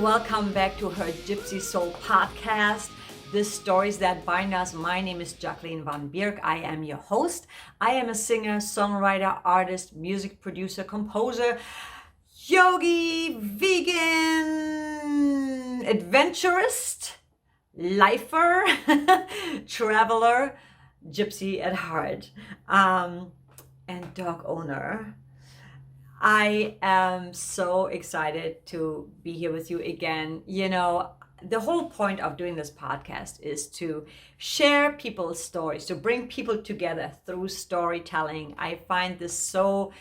welcome back to her Gypsy Soul Podcast. This Stories That Bind Us. My name is JacVanBee. I am your host. I am a singer, songwriter, artist, music producer, composer, yogi, vegan, adventurist, lifer, traveler, gypsy at heart, and dog owner. I am so excited to be here with you again. You know, the whole point of doing this podcast is to share people's stories, to bring people together through storytelling. I find this so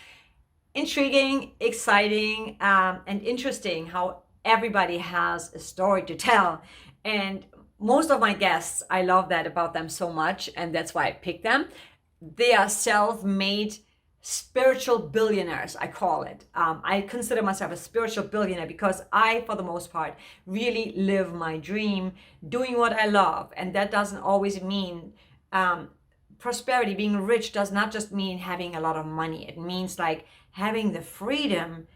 intriguing, exciting, and interesting how everybody has a story to tell. And most of my guests, I love that about them so much, and that's why I picked them. They are self-made spiritual billionaires, I call it. I consider myself a spiritual billionaire because I, for the most part, really live my dream, doing what I love. And that doesn't always mean prosperity. Being rich does not just mean having a lot of money. It means like having the freedom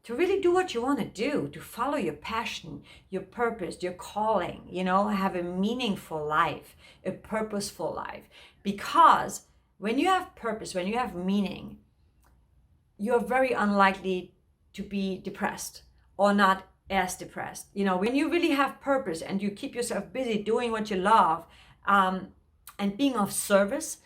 to really do what you want to do, to follow your passion, your purpose, your calling, you know, have a meaningful life, a purposeful life. Because when you have purpose, when you have meaning, you're very unlikely to be depressed or not as depressed. You know, when you really have purpose and you keep yourself busy doing what you love and being of service,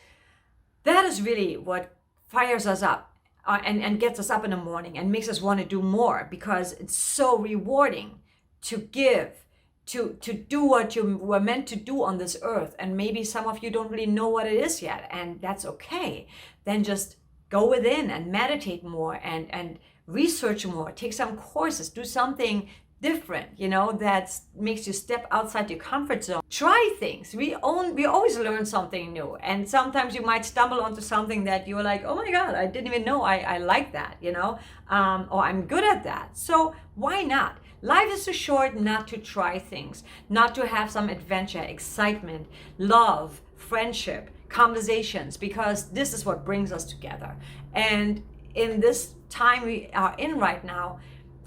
that is really what fires us up and gets us up in the morning and makes us want to do more, because it's so rewarding to give, to do what you were meant to do on this earth. And maybe some of you don't really know what it is yet, and that's okay. Then just go within and meditate more and research more, take some courses, do something different, you know, that makes you step outside your comfort zone. Try things. We always learn something new, and sometimes you might stumble onto something that you're like, oh my God, I didn't even know I like that, you know, or I'm good at that. So why not? Life is too short not to try things, not to have some adventure, excitement, love, friendship, conversations, because this is what brings us together. And in this time we are in right now,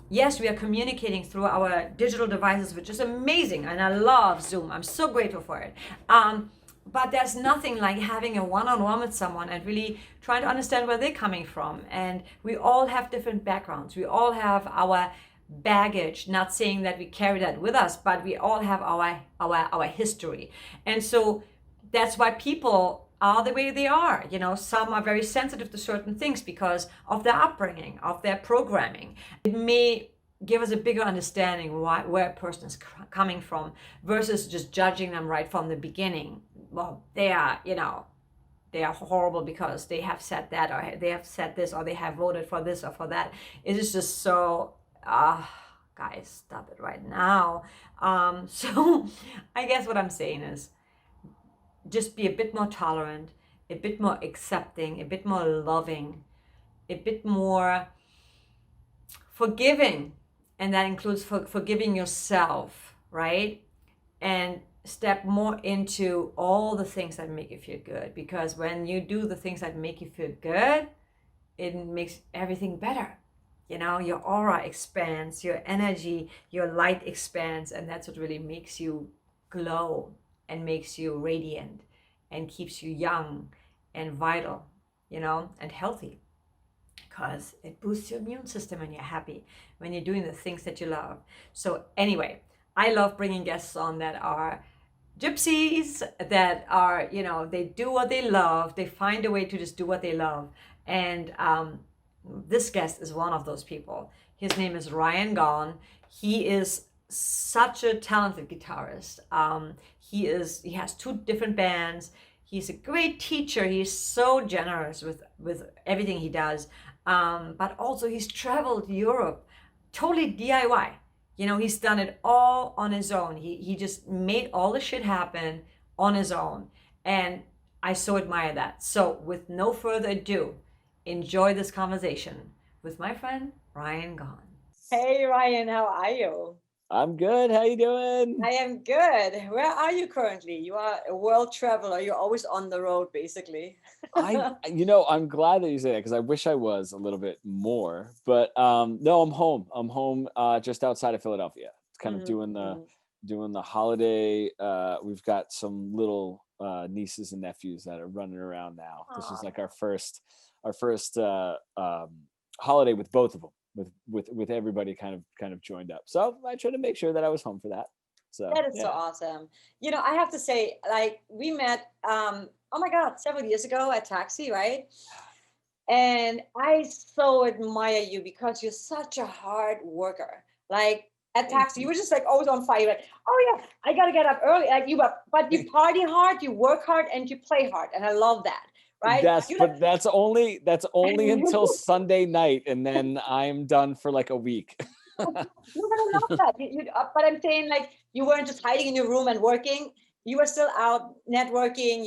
yes, we are communicating through our digital devices, which is amazing. And I love Zoom. I'm so grateful for it. But there's nothing like having a one-on-one with someone and really trying to understand where they're coming from. And we all have different backgrounds. We all have our baggage, not saying that we carry that with us, but we all have our history. And so that's why people are the way they are. You know, some are very sensitive to certain things because of their upbringing, of their programming. It may give us a bigger understanding where a person is coming from versus just judging them right from the beginning. Well, they are, you know, they are horrible because they have said that, or they have said this, or they have voted for this or for that. It is just so guys, stop it right now. So I guess what I'm saying is just be a bit more tolerant, a bit more accepting, a bit more loving, a bit more forgiving. And that includes forgiving yourself, right? And step more into all the things that make you feel good. Because when you do the things that make you feel good, it makes everything better. You know, your aura expands, your energy, your light expands, and that's what really makes you glow and makes you radiant and keeps you young and vital, you know, and healthy, because it boosts your immune system and you're happy when you're doing the things that you love. So anyway, I love bringing guests on that are gypsies, that are, you know, they do what they love. They find a way to just do what they love. And this guest is one of those people. His name is Ryan Gaughan. He is such a talented guitarist. He has 2 different bands. He's a great teacher. He's so generous with everything he does. But also he's traveled Europe, totally DIY. You know, he's done it all on his own. He just made all the shit happen on his own. And I so admire that. So with no further ado, enjoy this conversation with my friend Ryan Gaughan. Hey Ryan, how are you? I'm good. How you doing? I am good. Where are you currently? You are a world traveler. You're always on the road, basically. I'm glad that you say that, because I wish I was a little bit more. But no, I'm home. I'm home just outside of Philadelphia. kind of doing Mm-hmm. the holiday. We've got some little nieces and nephews that are running around now. This is like our first holiday with both of them, with everybody kind of joined up. So I tried to make sure that I was home for that. So That is so yeah. awesome. I have to say, like, we met, oh my God, several years ago at Taxi, right? And I so admire you because you're such a hard worker. Like at Thank Taxi, you you. were just like always on fire. Like, oh yeah, I gotta get up early. Like but you party hard, you work hard, and you play hard. And I love that, right? You like, That's only until Sunday night, and then I'm done for like a week. you're gonna love that. But I'm saying, like, you weren't just hiding in your room and working. You were still out networking,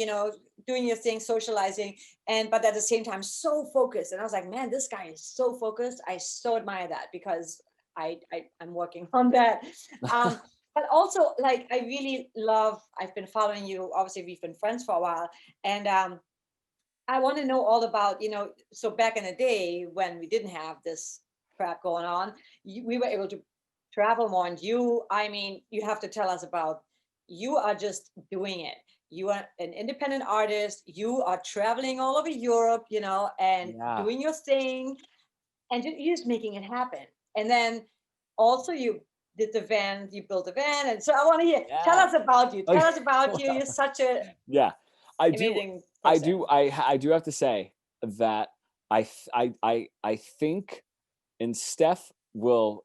doing your thing, socializing, but at the same time, so focused. And I was like, man, this guy is so focused. I so admire that because I'm working on that. Um, but also, like, I really love. I've been following you. Obviously, we've been friends for a while, and I want to know all about, so back in the day when we didn't have this crap going on, we were able to travel more. And I mean, you have to tell us about, you are just doing it. You are an independent artist. You are traveling all over Europe, and Yeah. doing your thing, and you're just making it happen. And then also you did the van, you built the van. And so I want to hear, tell Yeah. us about you. Tell Okay. us about you. You're such a Yeah, I do. amazing I person. do. I do have to say that I think, and Steph will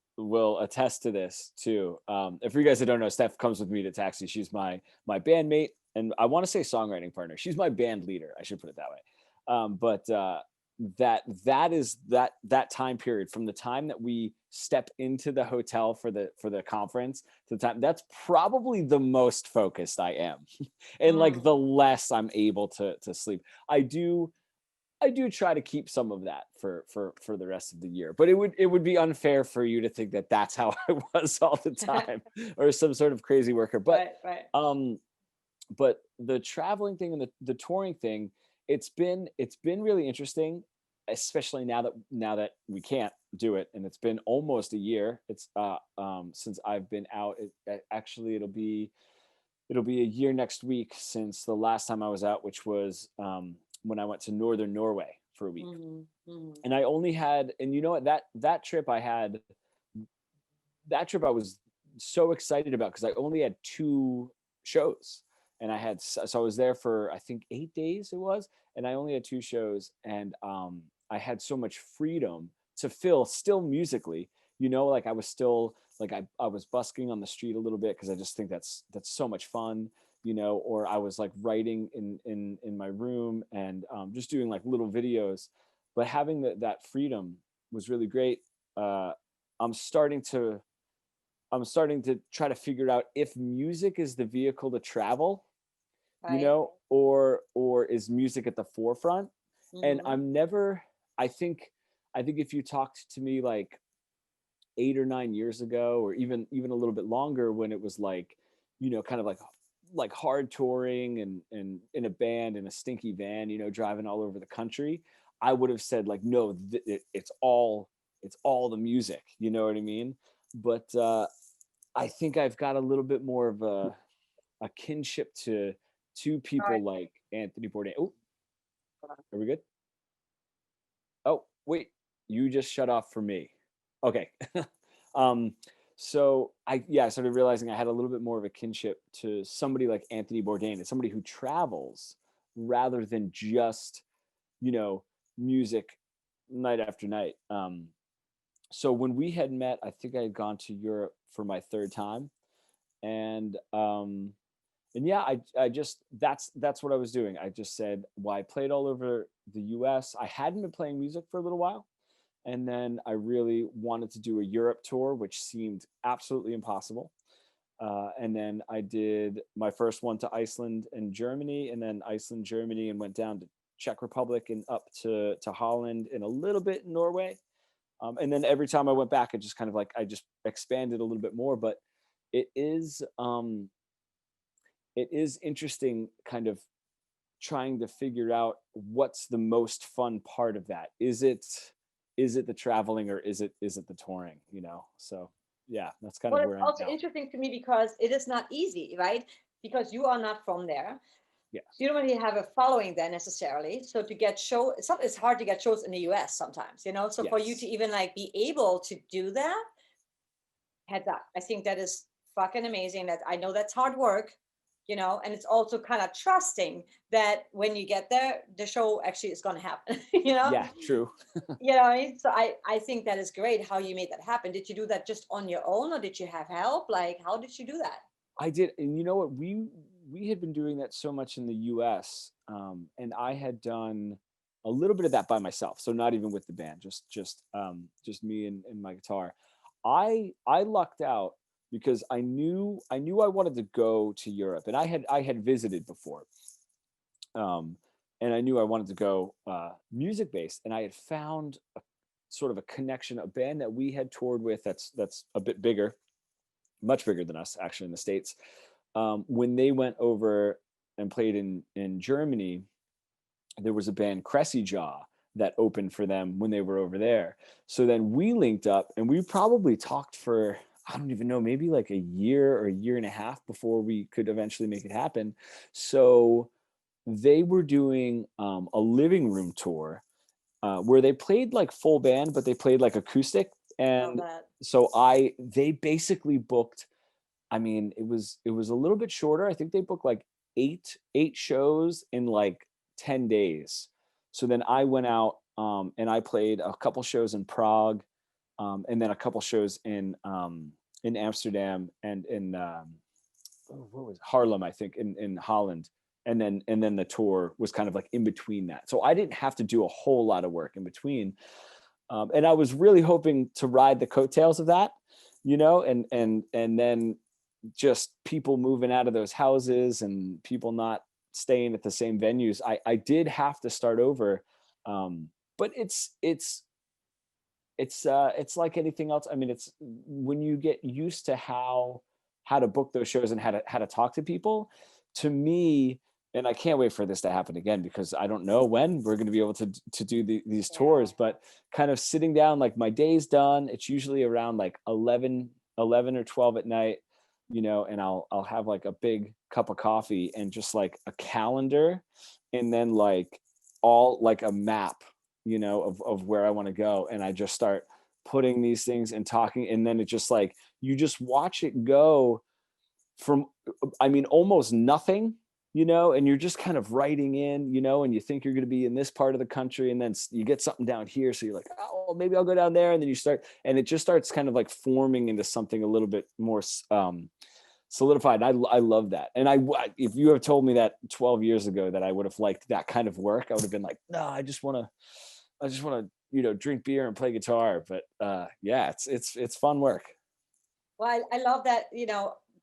attest to this too. If you guys that don't know, Steph comes with me to Taxi. She's my bandmate, and I want to say songwriting partner. She's my band leader. I should put it that way. But that time period, from the time that we step into the hotel for the conference to the time, that's probably the most focused I am, and like Mm. the less I'm able to sleep. I do try to keep some of that for the rest of the year, but it would be unfair for you to think that that's how I was all the time, or some sort of crazy worker. But Right, right. um, but the traveling thing and the touring thing, it's been really interesting, especially now that we can't do it, and it's been almost a year. It's since I've been out. Actually, it'll be a year next week since the last time I was out, which was when I went to northern Norway for a week. Mhm, mhm. And I only had, and you know what, that trip I was so excited about, because I only had two shows, and so I was there for, I think, 8 days it was, and I only had two shows, and I had so much freedom to fill still musically, like I was still, like I was busking on the street a little bit, because I just think that's so much fun, or I was like writing in my room, and just doing like little videos, but having that freedom was really great. uh, I'm starting to I'm starting to try to figure out if music is the vehicle to travel, Right. or is music at the forefront. And Mhm. I'm never, I think, if you talked to me like 8 or 9 years ago, or even a little bit longer, when it was like, kind of like hard touring, and in a band in a stinky van, driving all over the country, I would have said like, no, it's all the music, you know what I mean? But I think I've got a little bit more of a kinship to All right. people like Anthony Bourdain. Oh, are we good? Oh, wait, you just shut off for me. Okay. um, so I started realizing I had a little bit more of a kinship to somebody like Anthony Bourdain, and somebody who travels rather than just, you know, music night after night. So when we had met, I think I had gone to Europe for my third time, and yeah, I just, that's what I was doing. I just said, well, I played all over the US. I hadn't been playing music for a little while, and then I really wanted to do a Europe tour, which seemed absolutely impossible. And then I did my first one to Iceland and Germany, and then Iceland, Germany, and went down to Czech Republic and up to Holland, and a little bit in Norway. And then every time I went back, I just kind of like, I just expanded a little bit more. But it is um, it is interesting, kind of trying to figure out what's the most fun part of that. Is it the traveling, or is it the touring? So yeah, that's kind of Well, it's where I'm also now. interesting to me because it is not easy, right? Because you are not from there. Yes. You don't really have a following there necessarily. So to get it's hard to get shows in the US sometimes, you know? So for you to Yes. even like be able to do that, heads up. I think that is fucking amazing. That I know that's hard work, you know, and it's also kind of trusting that when you get there, the show actually is going to happen, you know? Yeah, true. You know what I mean? So I think that is great how you made that happen. Did you do that just on your own or did you have help? Like, how did you do that? I did, and you know what? We had been doing that so much in the U.S., and I had done a little bit of that by myself. So not even with the band, just me and my guitar. I lucked out because I knew I wanted to go to Europe, and I had visited before, um, and I knew I wanted to go music based, and I had found a sort of a connection, a band that we had toured with that's a bit bigger, much bigger than us actually in the States. When they went over and played in Germany, there was a band Cressy Jaw that opened for them when they were over there. So then we linked up and we probably talked for, I don't even know, maybe like a year or a year and a half before we could eventually make it happen. So they were doing a living room tour where they played like full band, but they played like acoustic. Love And that. so they basically booked, I mean, it was a little bit shorter. I think they booked like eight shows in like 10 days. So then I went out and I played a couple shows in Prague, and then a couple shows in Amsterdam and in what was it? Harlem, I think, in Holland. And then the tour was kind of like in between that. So I didn't have to do a whole lot of work in between. And I was really hoping to ride the coattails of that, and then just people moving out of those houses and people not staying at the same venues. I did have to start over, but it's like anything else. I mean, it's when you get used to how to book those shows and how to talk to people. To me, and I can't wait for this to happen again because I don't know when we're going to be able to do these Yeah. tours. But kind of sitting down, like my day's done. It's usually around like 11 or 12 at night, and I'll have like a big cup of coffee and just like a calendar, and then like all like a map, of where I want to go. And I just start putting these things and talking. And then it just like, you just watch it go from, I mean, almost nothing, and you're just kind of writing in, and you think you're going to be in this part of the country. And then you get something down here. So you're like, oh, well, maybe I'll go down there. And then you start, and it just starts kind of like forming into something a little bit more solidified. I love that. And if you have told me that 12 years ago that I would have liked that kind of work, I would have been like, no, I just want to, drink beer and play guitar. But yeah, it's fun work. Well, I love that,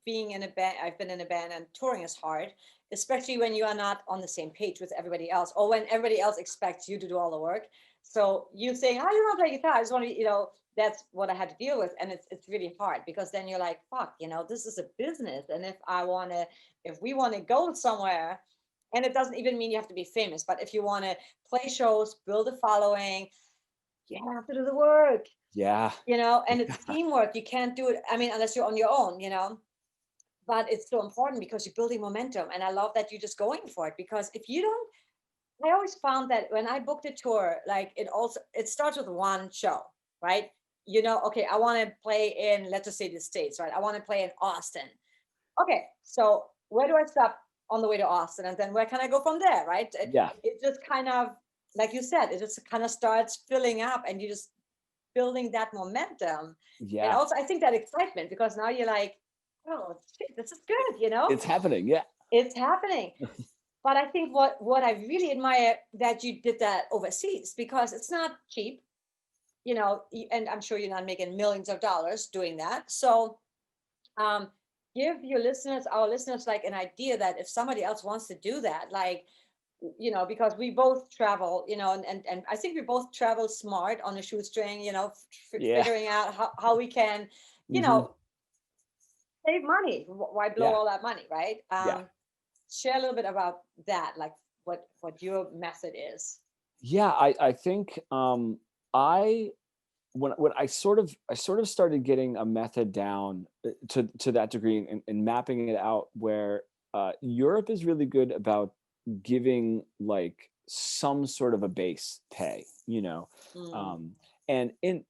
being in a band, I've been in a band and touring is hard, especially when you are not on the same page with everybody else or when everybody else expects you to do all the work. So you saying, oh, you want to play guitar? I just want to, that's what I had to deal with. And it's really hard because then you're like, fuck, this is a business. And if we want to go somewhere, and it doesn't even mean you have to be famous, but if you want to play shows, build a following, you have to do the work, Yeah. and it's teamwork. You can't do it, I mean, unless you're on your own, but it's so important because you're building momentum. And I love that you're just going for it because if you don't, I always found that when I booked a tour, like it starts with one show, right? Okay, I want to play in, let's just say the States, right? I want to play in Austin. Okay, so where do I stop on the way to Austin? And then where can I go from there, right? It, Yeah. it just kind of, like you said, it just kind of starts filling up and you just building that momentum. And Yeah. also, I think that excitement because now you're like, oh, shit, this is good, It's happening. Yeah. It's happening. But I think what I really admire that you did that overseas because it's not cheap, and I'm sure you're not making millions of dollars doing that. So um, give our listeners, like an idea that if somebody else wants to do that, like, because we both travel, and I think we both travel smart on a shoestring, Yeah. figuring out how we can, you Hmm. know, save money. Why blow Yeah. all that money, right? Yeah. Share a little bit about that, like what your method is. Yeah. I think I when I sort of started getting a method down to that degree, and mapping it out, where Europe is really good about giving like some sort of a base pay, Mm, and in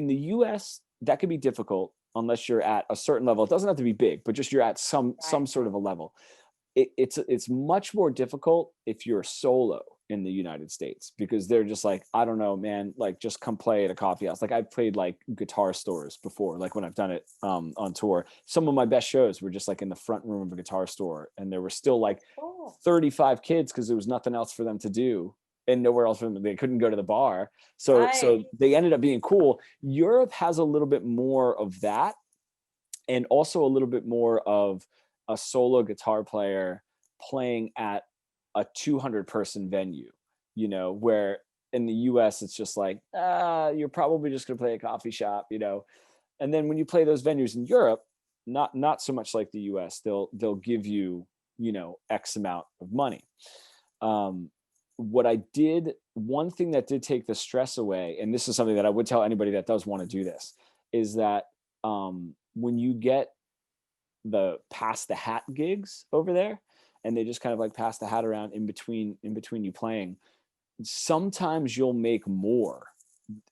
the US that could be difficult unless you're at a certain level. It doesn't have to be big, but just you're at some right. sort of a level. It's much more difficult if you're solo in the United States, because they're just like, I don't know, man, like just come play at a coffee house. Like I've played like guitar stores before, like when I've done it on tour. Some of my best shows were just like in the front room of a guitar store, and there were still like Oh, 35 kids because there was nothing else for them to do and nowhere else for them. They couldn't go to the bar. So right. they ended up being cool. Europe has a little bit more of that, and also a little bit more of a solo guitar player playing at a 200 person venue, where in the US it's just like, you're probably just going to play a coffee shop, and then when you play those venues in Europe, not so much like the US, they'll give you, X amount of money. What I did, one thing that did take the stress away, and this is something that I would tell anybody that does want to do this, is that when you get the pass the hat gigs over there, and they just kind of like pass the hat around in between you playing, sometimes you'll make more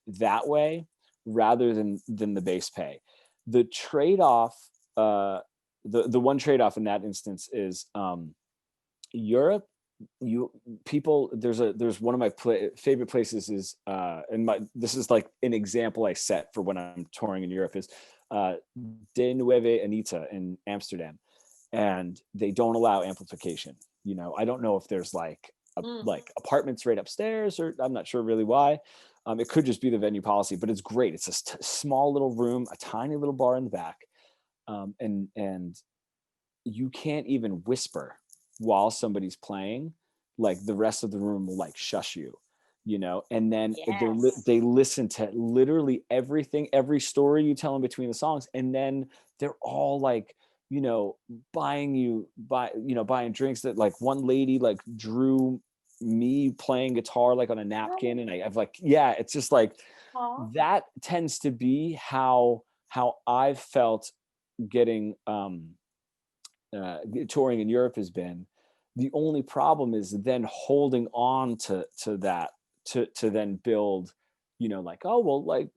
that way rather than the base pay. The trade-off, the one trade-off in that instance is Europe. There's one of my favorite places is this is like an example I set for when I'm touring in Europe, is De Nueve Anita in Amsterdam, and they don't allow amplification. I don't know if there's like Mm, like apartments right upstairs, or I'm not sure really why. It could just be the venue policy, but it's great. It's a small little room, a tiny little bar in the back, and you can't even whisper while somebody's playing. Like the rest of the room will like shush you, and then yes. they listen to literally everything, every story you tell them between the songs, and then they're all like, buying drinks. That like one lady like drew me playing guitar like on a napkin, and I've like, yeah, it's just like Oh, that tends to be how I've felt getting touring in Europe has been. The only problem is then holding on to that to then build, like, oh well, like,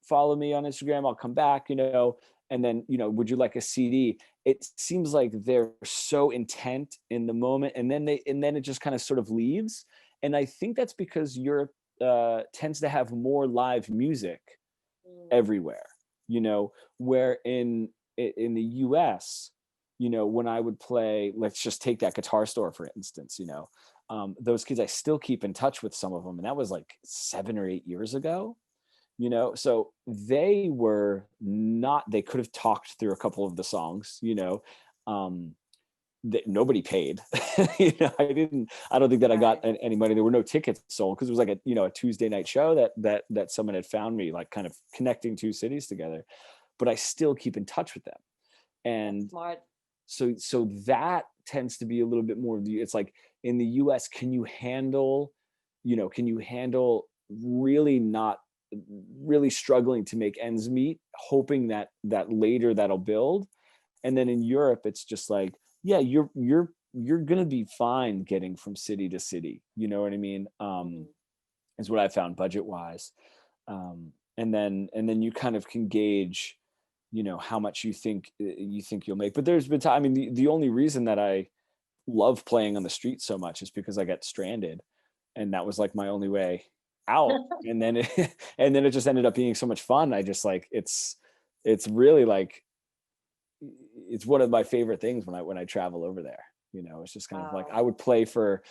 follow me on Instagram, I'll come back, and then, would you like a CD? It seems like they're so intent in the moment, and then it just kind of sort of leaves. And I think that's because Europe tends to have more live music mm, everywhere, where in the US, when I would play, let's just take that guitar store for instance, those kids, I still keep in touch with some of them, and that was like 7 or 8 years ago. So they were not, they could have talked through a couple of the songs, um that nobody paid. I don't think that I got right. any money. There were no tickets sold, because it was like a Tuesday night show that someone had found me, like kind of connecting two cities together. But I still keep in touch with them. That's And smart. so that tends to be a little bit more of the, it's like in the US, can you handle really not really struggling to make ends meet, hoping that later that'll build. And then in Europe, it's just like, yeah, you're gonna be fine getting from city to city, you know what I mean? Mm, Is what I found budget wise. And then you kind of can gauge, how much you think you'll make. But there's been time, I mean, the only reason that I love playing on the street so much is because I got stranded, and that was like my only way out. And then and then it just ended up being so much fun. I just like, it's really like, it's one of my favorite things when I travel over there. It's just kind of like, wow. I would play for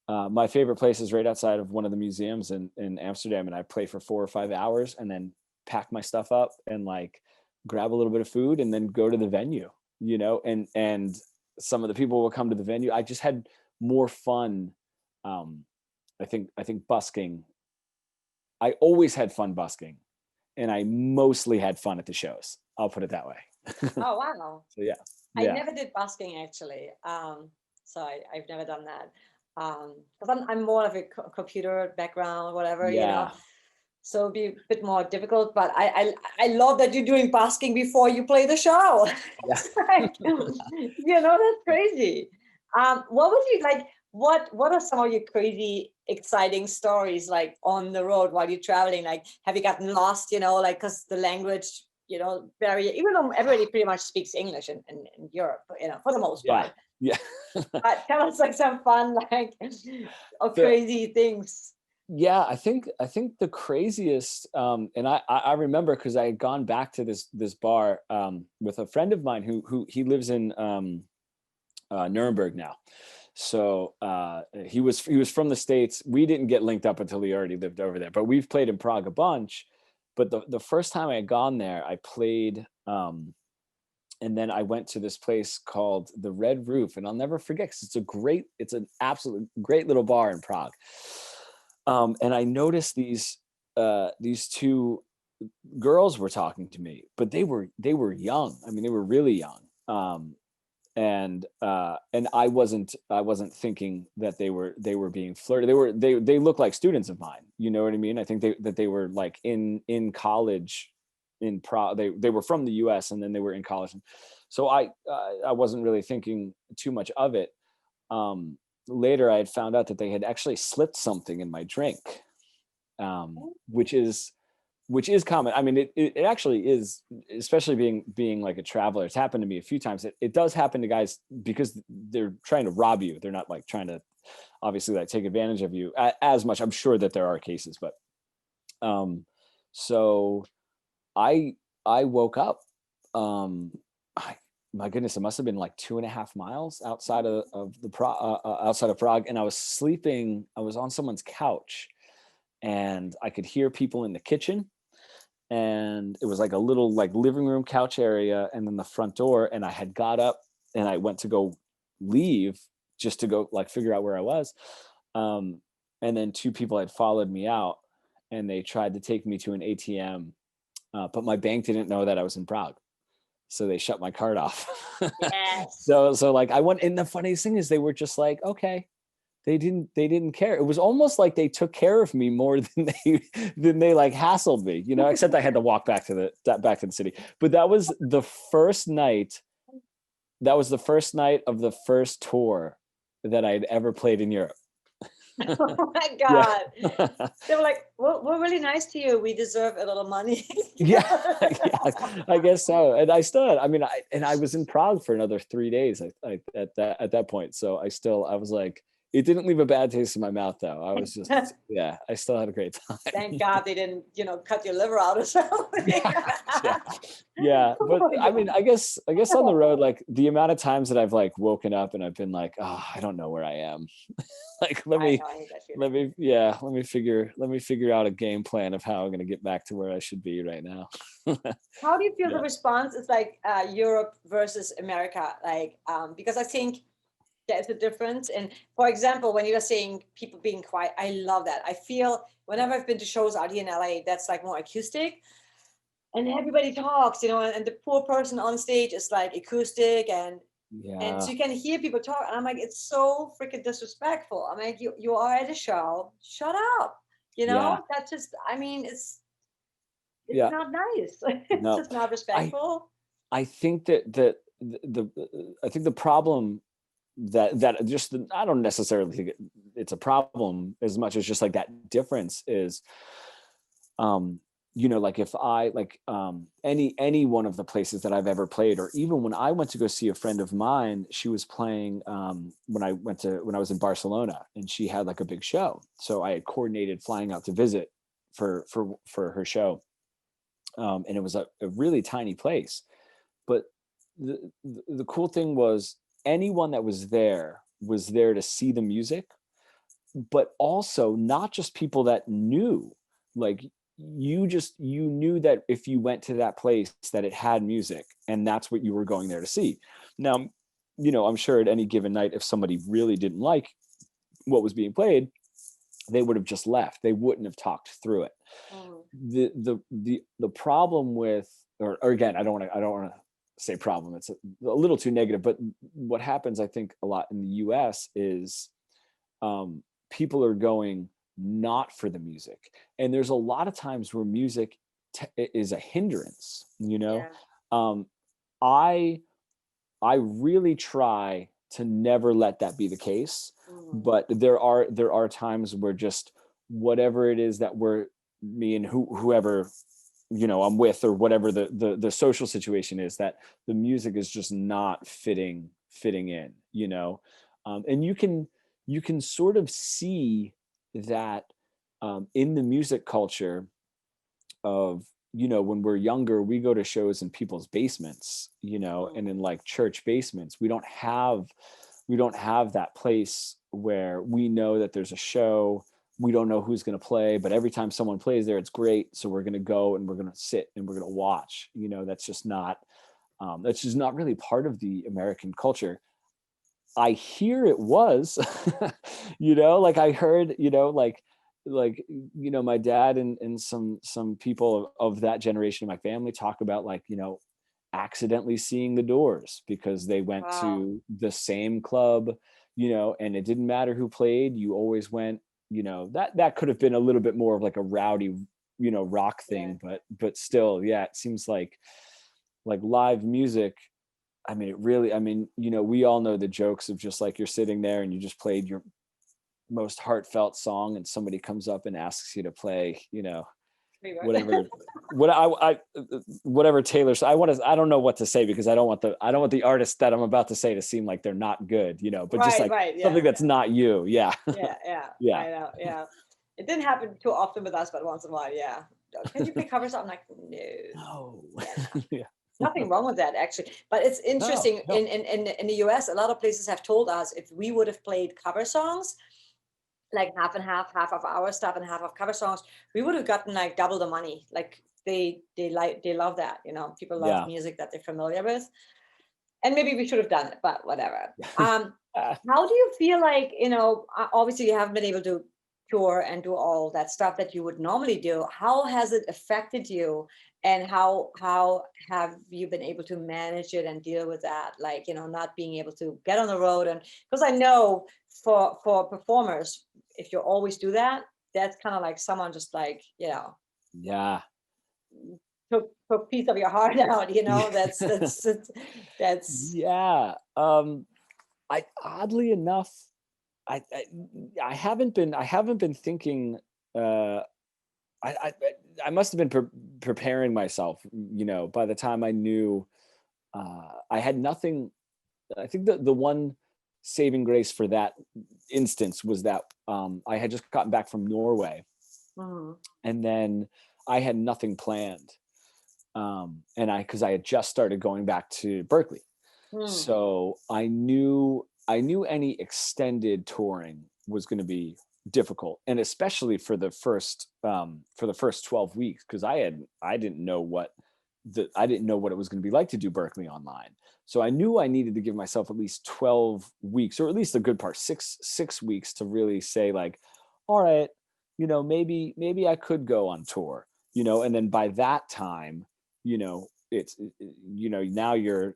my favorite place is right outside of one of the museums in Amsterdam, and I play for 4 or 5 hours, and then pack my stuff up and like grab a little bit of food, and then go to the venue. And some of the people will come to the venue. I just had more fun. um I think busking, I always had fun busking, and I mostly had fun at the shows, I'll put it that way. Oh, wow. So yeah. I Yeah. never did busking actually. So I've never done that. Because I'm more of a computer background, whatever. Yeah. So it'll be a bit more difficult, but I love that you're doing busking before you play the show. Yeah. It's like, that's crazy. What would you like? What are some of your crazy, exciting stories like on the road while you're traveling? Like, have you gotten lost? Like because the language, barrier. Even though everybody pretty much speaks English in Europe, for the most Yeah. part. Yeah. But tell us like some fun, like, or The- crazy things. Yeah, I think the craziest, and I remember because I had gone back to this bar with a friend of mine who he lives in Nuremberg now. So he was from the States. We didn't get linked up until he already lived over there, but we've played in Prague a bunch. But the first time I had gone there, I played, and then I went to this place called the Red Roof, and I'll never forget because it's an absolute great little bar in Prague. And I noticed these two girls were talking to me, but they were young. I mean, they were really young. And I wasn't thinking that they were being flirted. They looked like students of mine. You know what I mean? I think they were like in college in Prague. They were from the US and then they were in college. So I wasn't really thinking too much of it. Later I had found out that they had actually slipped something in my drink, which is common. I mean, it actually is, especially being like a traveler. It's happened to me a few times. It does happen to guys because they're trying to rob you. They're not like trying to obviously like take advantage of you as much. I'm sure that there are cases, but so I woke up. My goodness, it must have been like 2.5 miles outside of outside of Prague, and I was sleeping. I was on someone's couch, and I could hear people in the kitchen, and it was like a little like living room couch area, and then the front door. And I had got up and I went to go leave just to go like figure out where I was, and then two people had followed me out, and they tried to take me to an ATM, but my bank didn't know that I was in Prague. So they shut my card off. Yes. So like I went, and the funniest thing is they were just like, okay. They didn't care. It was almost like they took care of me more than they like hassled me, except I had to walk back to the city. But that was the first night. That was the first night of the first tour that I'd ever played in Europe. Oh my God. Yeah. They were like, well, we're really nice to you. We deserve a little money. Yeah, I guess so. And I still had, I was in Prague for another 3 days at that point. So I was like, it didn't leave a bad taste in my mouth though. I was just, I still had a great time. Thank God they didn't, cut your liver out or something. Yeah. But I guess on the road, like the amount of times that I've like woken up and I've been like, oh, I don't know where I am. Like, let me figure out a game plan of how I'm going to get back to where I should be right now. How do you feel the response is like Europe versus America? Like, because I think there's a difference. And for example, when you were saying people being quiet, I love that. I feel whenever I've been to shows out here in LA, that's like more acoustic. And everybody talks, and the poor person on stage is like acoustic, and so you can hear people talk, and I'm like, it's so freaking disrespectful. I'm like, you are at a show, shut up. That's just, it's not nice. It's just not respectful. I think that I think the problem that just I don't necessarily think it's a problem as much as just like that difference is, like if I like any one of the places that I've ever played, or even when I went to go see a friend of mine, she was playing when I was in Barcelona, and she had like a big show. So I had coordinated flying out to visit for her show. And it was a really tiny place. But the cool thing was anyone that was there to see the music, but also not just people that knew, like you knew that if you went to that place that it had music, and that's what you were going there to see. Now, I'm sure at any given night, if somebody really didn't like what was being played, they would have just left. They wouldn't have talked through it. The problem with, or again, I don't want to say problem. It's a little too negative, but what happens, I think, a lot in the US is people are going not for the music. And there's a lot of times where music is a hindrance, Yeah. um, I really try to never let that be the case. Mm. But there are times where just whatever it is that me and whoever I'm with, or whatever the social situation is, that the music is just not fitting in, and you can sort of see that in the music culture of, when we're younger, we go to shows in people's basements, Mm. and in like church basements. We don't have that place where we know that there's a show. We don't know who's going to play, but every time someone plays there, it's great. So we're going to go and we're going to sit and we're going to watch. That's just not really part of the American culture. I hear it was, like I heard, my dad and some people of that generation of my family talk about, like, accidentally seeing the Doors because they went Wow. to the same club, and it didn't matter who played. You always went, that could have been a little bit more of like a rowdy, rock Yeah. thing, but still, yeah, it seems like live music. I mean, we all know the jokes of just like, you're sitting there and you just played your most heartfelt song and somebody comes up and asks you to play, whatever, whatever Taylor. So I don't know what to say, because I don't want the artist that I'm about to say to seem like they're not good, but just Right, like right, yeah, something that's not you. Yeah. yeah, yeah. Yeah. I know, yeah. It didn't happen too often with us, but once in a while, yeah. Can you play covers? I'm like, no. No. Yeah, Yeah. nothing wrong with that, actually. But it's No, interesting, no. in the US, a lot of places have told us if we would have played cover songs, like half and half of our stuff and half of cover songs, we would have gotten like double the money. Like they love that, people love Yeah. music that they're familiar with. And maybe we should have done it, but whatever. Ah, How do you feel like, obviously you haven't been able to tour and do all that stuff that you would normally do. How has it affected you? And how have you been able to manage it and deal with that? Like, not being able to get on the road. And because I know for performers, if you always do that, that's kind of like someone just like, yeah. took a piece of your heart out, that's Yeah. I oddly enough, I, I I haven't been thinking. I I, I must have been preparing myself. By the time I knew, I had nothing. I think the one saving grace for that instance was that I had just gotten back from Norway, Mhm. and then I had nothing planned, and because I had just started going back to Berkeley. Mm. So I knew any extended touring was going to be difficult, and especially for the first 12 weeks, because I didn't know what it was going to be like to do Berkeley online. So I knew I needed to give myself at least 12 weeks, or at least a good part, six weeks, to really say, like, all right, maybe I could go on tour, and then by that time, now you're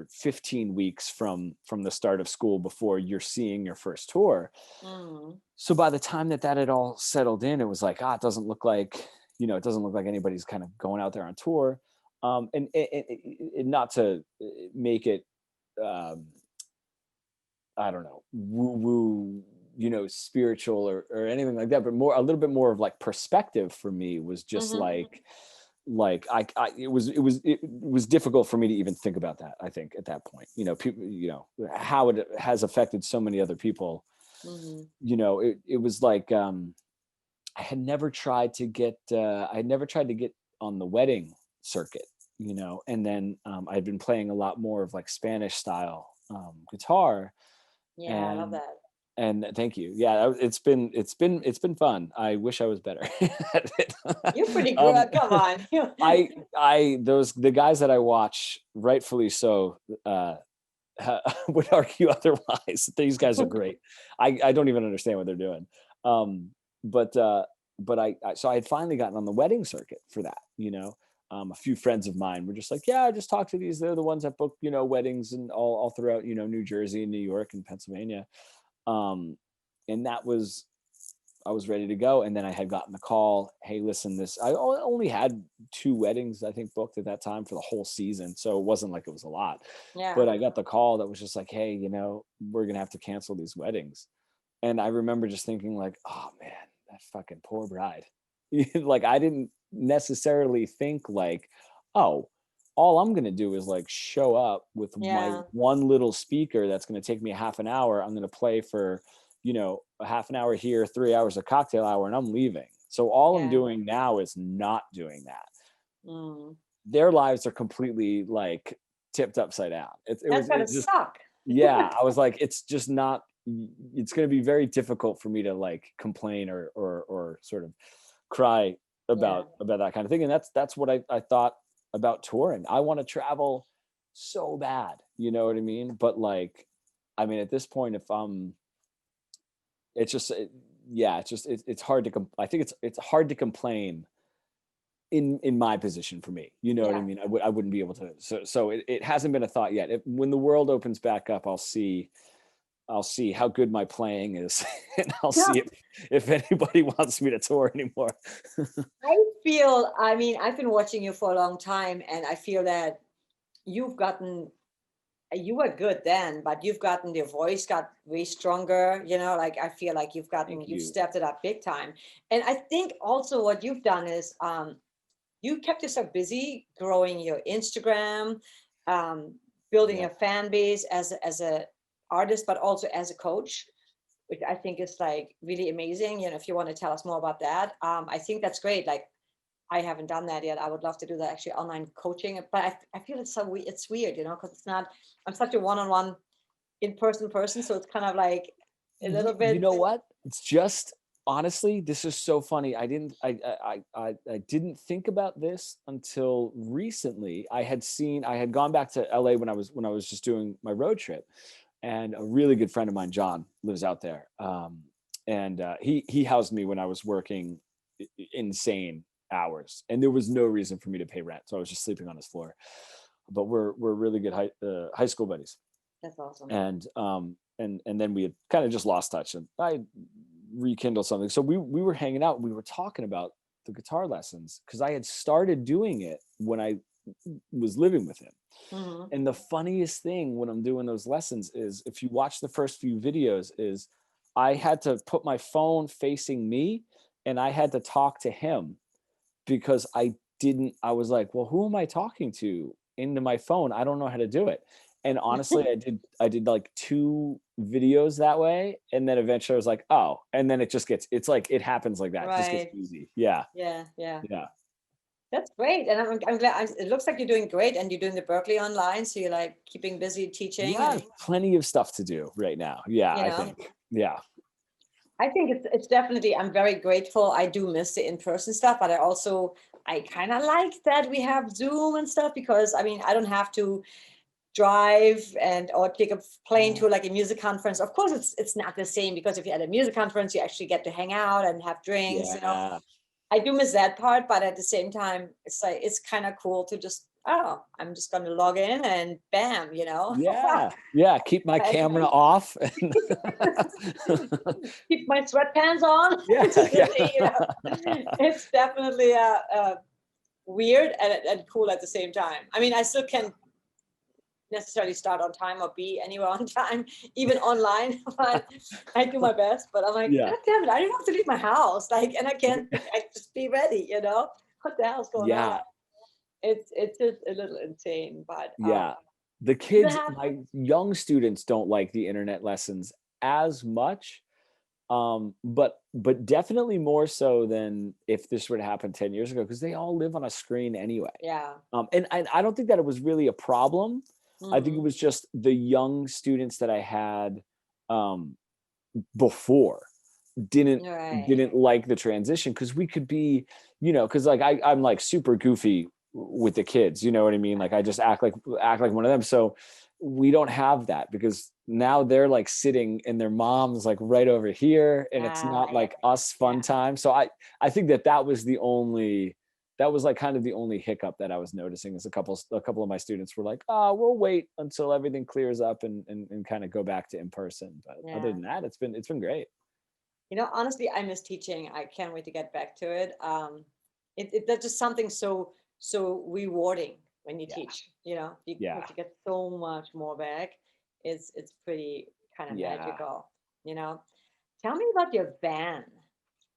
15 weeks from the start of school before you're seeing your first tour. Mm. So by the time that had all settled in, it was like, it doesn't look like anybody's kind of going out there on tour. And not to make it, um, I don't know, woo woo, spiritual, or anything like that, but a little bit more of like perspective for me was just Mhm. like it was difficult for me to even think about that. I think at that point, people, how it has affected so many other people. Mhm. It was like, I had never tried to get on the wedding circuit, and then I'd been playing a lot more of like Spanish style guitar. Yeah, I love and that. and thank you. Yeah, it's been fun. I wish I was better at it. You're pretty um, good. Come on. the guys that I watch, rightfully so, would argue otherwise. These guys are great. I don't even understand what they're doing. Um, but so I had finally gotten on the wedding circuit for that. A few friends of mine were just like, yeah, just talk to these. They're the ones that book, weddings and all throughout, New Jersey and New York and Pennsylvania. And that was was ready to go. And then I had gotten the call, hey, listen, I only had 2 weddings, I think, booked at that time for the whole season. So it wasn't like it was a lot, but I got the call that was just like, hey, we're going to have to cancel these weddings. And I remember just thinking like, oh man, that fucking poor bride. Like, I didn't necessarily think like, oh, all I'm going to do is like show up with my one little speaker that's going to take me a half an hour. I'm going to play for, a half an hour here, 3 hours of cocktail hour, and I'm leaving. So all I'm doing now is not doing that. Their lives are completely like tipped upside down. That's gotta suck. Yeah. I was like, it's just not, it's going to be very difficult for me to like complain or sort of cry about that kind of thing. And that's what I thought about touring. I want to travel so bad, you know what I mean? But like, I mean, at this point, if it's hard to, I think it's hard to complain in my position for me, you know what I mean? I wouldn't be able to. So it hasn't been a thought yet. When the world opens back up, I'll see how good my playing is, and I'll see if anybody wants me to tour anymore. I mean, I've been watching you for a long time, and I feel that you were good then, but your voice got way stronger, like I feel like you've stepped it up big time. And I think also what you've done is, you kept yourself busy growing your Instagram, building a fan base as a artist, but also as a coach, which I think is like really amazing. If you want to tell us more about that, I think that's great. Like, I haven't done that yet. I would love to do that, actually, online coaching. But I feel it's weird, because it's not. I'm such a one-on-one, in-person person, so it's kind of like a little bit. You know what? It's just, honestly, this is so funny. I didn't think about this until recently. I had gone back to LA when I was just doing my road trip, and a really good friend of mine, John, lives out there. And he housed me when I was working insane hours, and there was no reason for me to pay rent, so I was just sleeping on his floor. But we're really good high school buddies. That's awesome. And then we had kind of just lost touch, and I rekindled something. So we were hanging out. We were talking about the guitar lessons because I had started doing it when I was living with him. And the funniest thing when I'm doing those lessons is, if you watch the first few videos, is I had to put my phone facing me and I had to talk to him, because I was like, well, who am I talking to into my phone? I don't know how to do it. And honestly, I did like 2 videos that way. And then eventually I was like, oh, and then it's like, it happens like that. Right. It just gets easy. Yeah. That's great. And I'm glad. It looks like you're doing great, and you're doing the Berkeley online. So you're like keeping busy teaching. Yeah, plenty of stuff to do right now. Yeah, I think. Yeah. I think it's definitely, I'm very grateful. I do miss the in-person stuff, but I kind of like that we have Zoom and stuff, because I mean, I don't have to drive or take a plane to like a music conference. Of course, it's not the same, because if you're at a music conference, you actually get to hang out and have drinks. I do miss that part, but at the same time, it's like, it's kind of cool to just, I'm just going to log in and bam, Yeah. Keep my camera off. Keep my sweatpants on. Yeah. It's definitely weird and cool at the same time. I mean, I still can't necessarily start on time or be anywhere on time, even online. But I do my best. But I'm like, God damn it, I don't have to leave my house. Like, and I just be ready, What the hell's going on? It's just a little insane, but the kids, my young students, don't like the internet lessons as much, but definitely more so than if this were to happen 10 years ago, because they all live on a screen anyway. And I don't think that it was really a problem. I think it was just the young students that I had before didn't like the transition, because we could be, because like I'm like super goofy with the kids, you know what I mean? Like I just act like one of them. So we don't have that, because now they're like sitting and their mom's like right over here, and it's not like us fun time. So I think that was like kind of the only hiccup that I was noticing, is a couple of my students were like, we'll wait until everything clears up and kind of go back to in person. But other than that, it's been great. Honestly, I miss teaching. I can't wait to get back to it. That's just something so rewarding when you Yeah. teach. Yeah. Because you get so much more back. It's pretty kind of Yeah. magical. You know. Tell me about your van.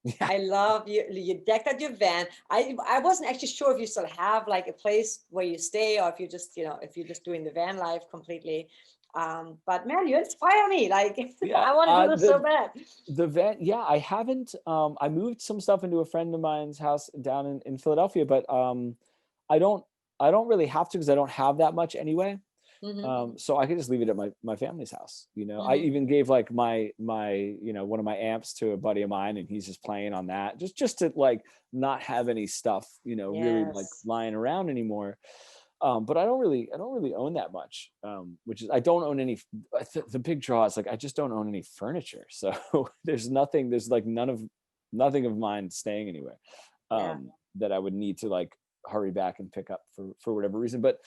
Yeah. I love you decked out your van. I wasn't actually sure if you still have like a place where you stay, or if you just if you're just doing the van life completely. But man, you inspire me. Like Yeah. I want to do this so bad. The van, yeah, I haven't. I moved some stuff into a friend of mine's house down in Philadelphia, but I don't. I don't really have to because I don't have that much anyway. Hmm. So I could just leave it at my family's house. I Hmm. even gave like my one of my amps to a buddy of mine, and he's just playing on that, just to like not have any stuff really like Yes. lying around anymore. But I don't really own that much, which is I don't own any. The big draw is like I just don't own any furniture, so there's like nothing of mine staying anywhere, Yeah. that I would need to like hurry back and pick up for whatever reason. But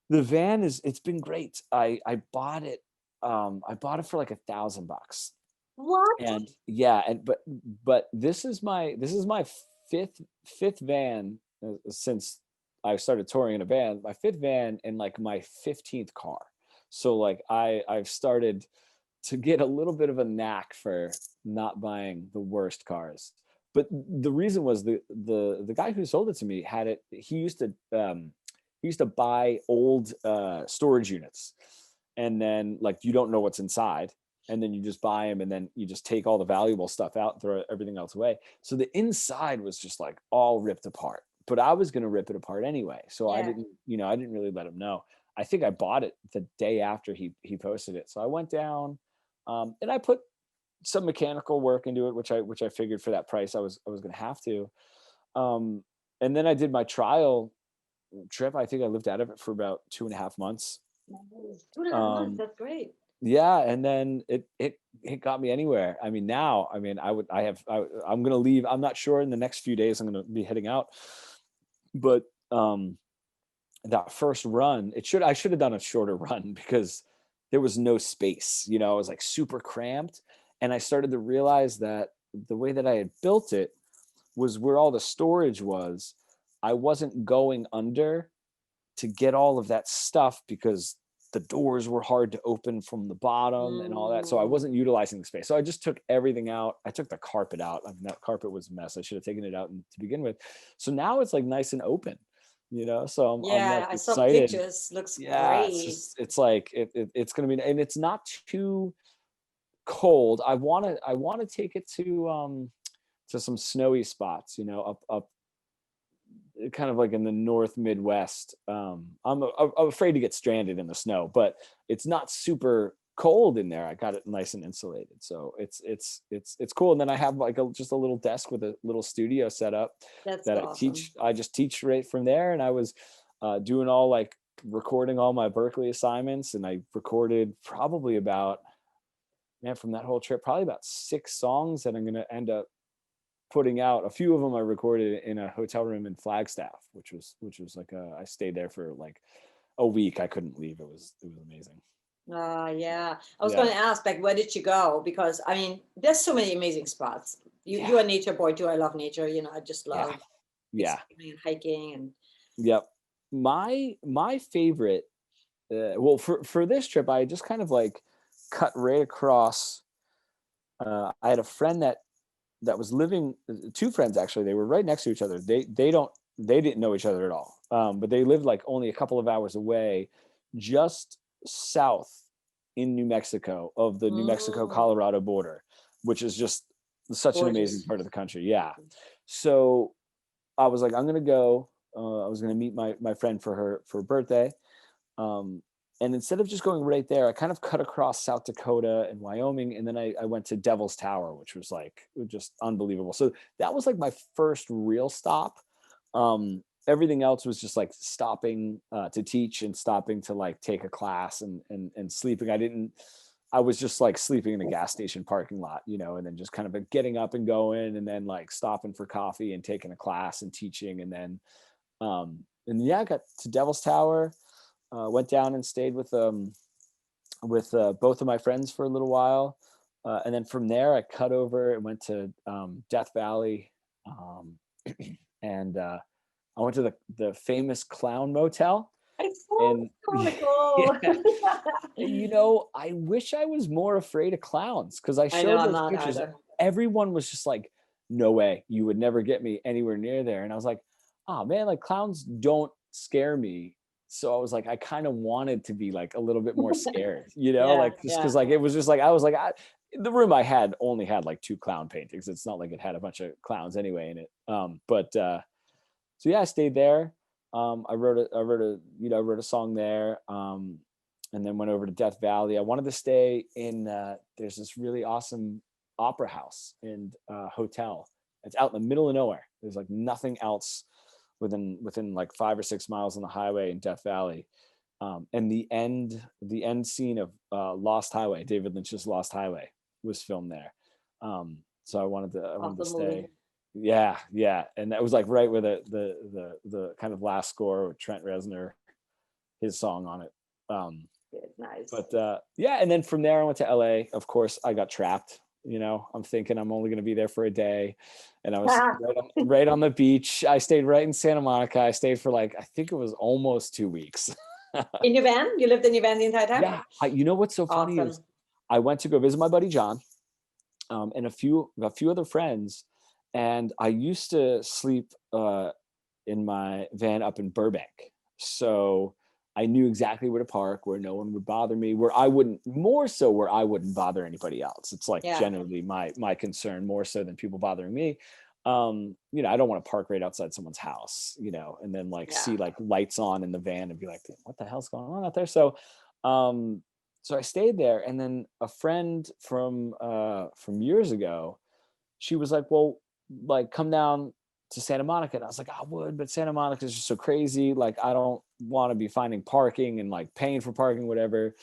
the van it's been great. I bought it. I bought it for like $1,000, What? and yeah, and but this is my fifth van, since I started touring in a band. My fifth van and like my 15th car. So like I've started to get a little bit of a knack for not buying the worst cars. But the reason was the guy who sold it to me had it. He used to buy old storage units, and then like you don't know what's inside, and then you just buy them, and then you just take all the valuable stuff out and throw everything else away. So the inside was just like all ripped apart, but I was going to rip it apart anyway. So I Yeah. didn't really let him know. I think I bought it the day after he posted it. So I went down, and I put some mechanical work into it, which I figured for that price I was going to have to. Um, and then I did my trial trip. I think I lived out of it for about 2.5 months. Nice. 2.5 months. Um, That's great. yeah, and then it got me anywhere. I mean, now, I mean, I'm gonna leave. I'm not sure in the next few days I'm gonna be heading out, but that first run, I should have done a shorter run because there was no space. I was like super cramped, and I started to realize that the way that I had built it was where all the storage was. I wasn't going under to get all of that stuff because the doors were hard to open from the bottom and all that. So I Mm. wasn't utilizing the space. So I just took everything out. I took the carpet out. I mean, that carpet was a mess. I should have taken it out to begin with. So now it's like nice and open, So I'm like Yeah, I saw excited. pictures. Looks Yeah, great. it's like it's gonna be, and it's not too cold. I want to take it to some snowy spots, up kind of like in the North Midwest. I'm afraid to get stranded in the snow, but it's not super cold in there. I got it nice and insulated, so it's cool. And then I have like just a little desk with a little studio set up That's that awesome. I just teach right from there. And I was doing all like recording all my Berkeley assignments, and I recorded probably about, man, from that whole trip, probably about 6 songs that I'm going to end up putting out. A few of them I recorded in a hotel room in Flagstaff, which was like I stayed there for like a week. I couldn't leave. It was amazing. Yeah. I was going Yeah. to ask, like, where did you go? Because I mean, there's so many amazing spots. You Yeah. are a nature boy too. I love nature. I just Yeah. love Yeah. exploring and hiking and. Yep. My favorite, well, for this trip, I just kind of like cut right across. I had a friend that was living, two friends actually. They were right next to each other. They didn't know each other at all. But they lived like only a couple of hours away, just south in New Mexico, of the New Mexico Mm, Colorado border, which is just such an amazing gorgeous. part of the country. Yeah. So I was like, I'm gonna go. I was gonna meet my friend for her birthday. Um, and instead of just going right there, I kind of cut across South Dakota and Wyoming, and then I went to Devil's Tower, which was like just unbelievable. So that was like my first real stop. Everything else was just like stopping to teach and stopping to like take a class and sleeping. I was just like sleeping in a gas station parking lot, and then just kind of getting up and going, and then like stopping for coffee and taking a class and teaching. And yeah, I got to Devil's Tower, went down and stayed with both of my friends for a little while. And then from there, I cut over and went to Death Valley, and I went to the famous Clown Motel. I saw And it. Cool. yeah, I wish I was more afraid of clowns, because I I know, showed I'm those not pictures. either. Everyone was just like, no way, you would never get me anywhere near there. And I was like, oh man, like clowns don't scare me. So I was like, I kind of wanted to be like a little bit more scared, Yeah, like just because like it was just like I was like, the room I had only had like 2 clown paintings. It's not like it had a bunch of clowns anyway in it. So yeah, I stayed there. I wrote a song there. And then went over to Death Valley. I wanted to stay in, there's this really awesome opera house and hotel. It's out in the middle of nowhere. There's like nothing else within like 5 or 6 miles on the highway in Death Valley. And the end scene of Lost Highway, David Lynch's Lost Highway, was filmed there. So I wanted to stay. Yeah, and that was like right where the kind of last score with Trent Reznor, his song on it. Nice. But yeah, and then from there I went to LA. Of course, I got trapped. I'm thinking I'm only going to be there for a day, and I was right on the beach. I stayed right in Santa Monica. I stayed for like, I think it was almost 2 weeks. In your van? You lived in your van the entire time? Yeah. What's so funny is I went to go visit my buddy John, and a few other friends, and I used to sleep in my van up in Burbank. So I knew exactly where to park, where no one would bother me, where I wouldn't bother anybody else. It's like generally my concern, more so than people bothering me. I don't want to park right outside someone's house, and then see like lights on in the van and be like, what the hell's going on out there? So I stayed there, and then a friend from years ago, she was like, well, like come down to Santa Monica. And I was like, I would, but Santa Monica is just so crazy. Like, I don't want to be finding parking and like paying for parking, whatever.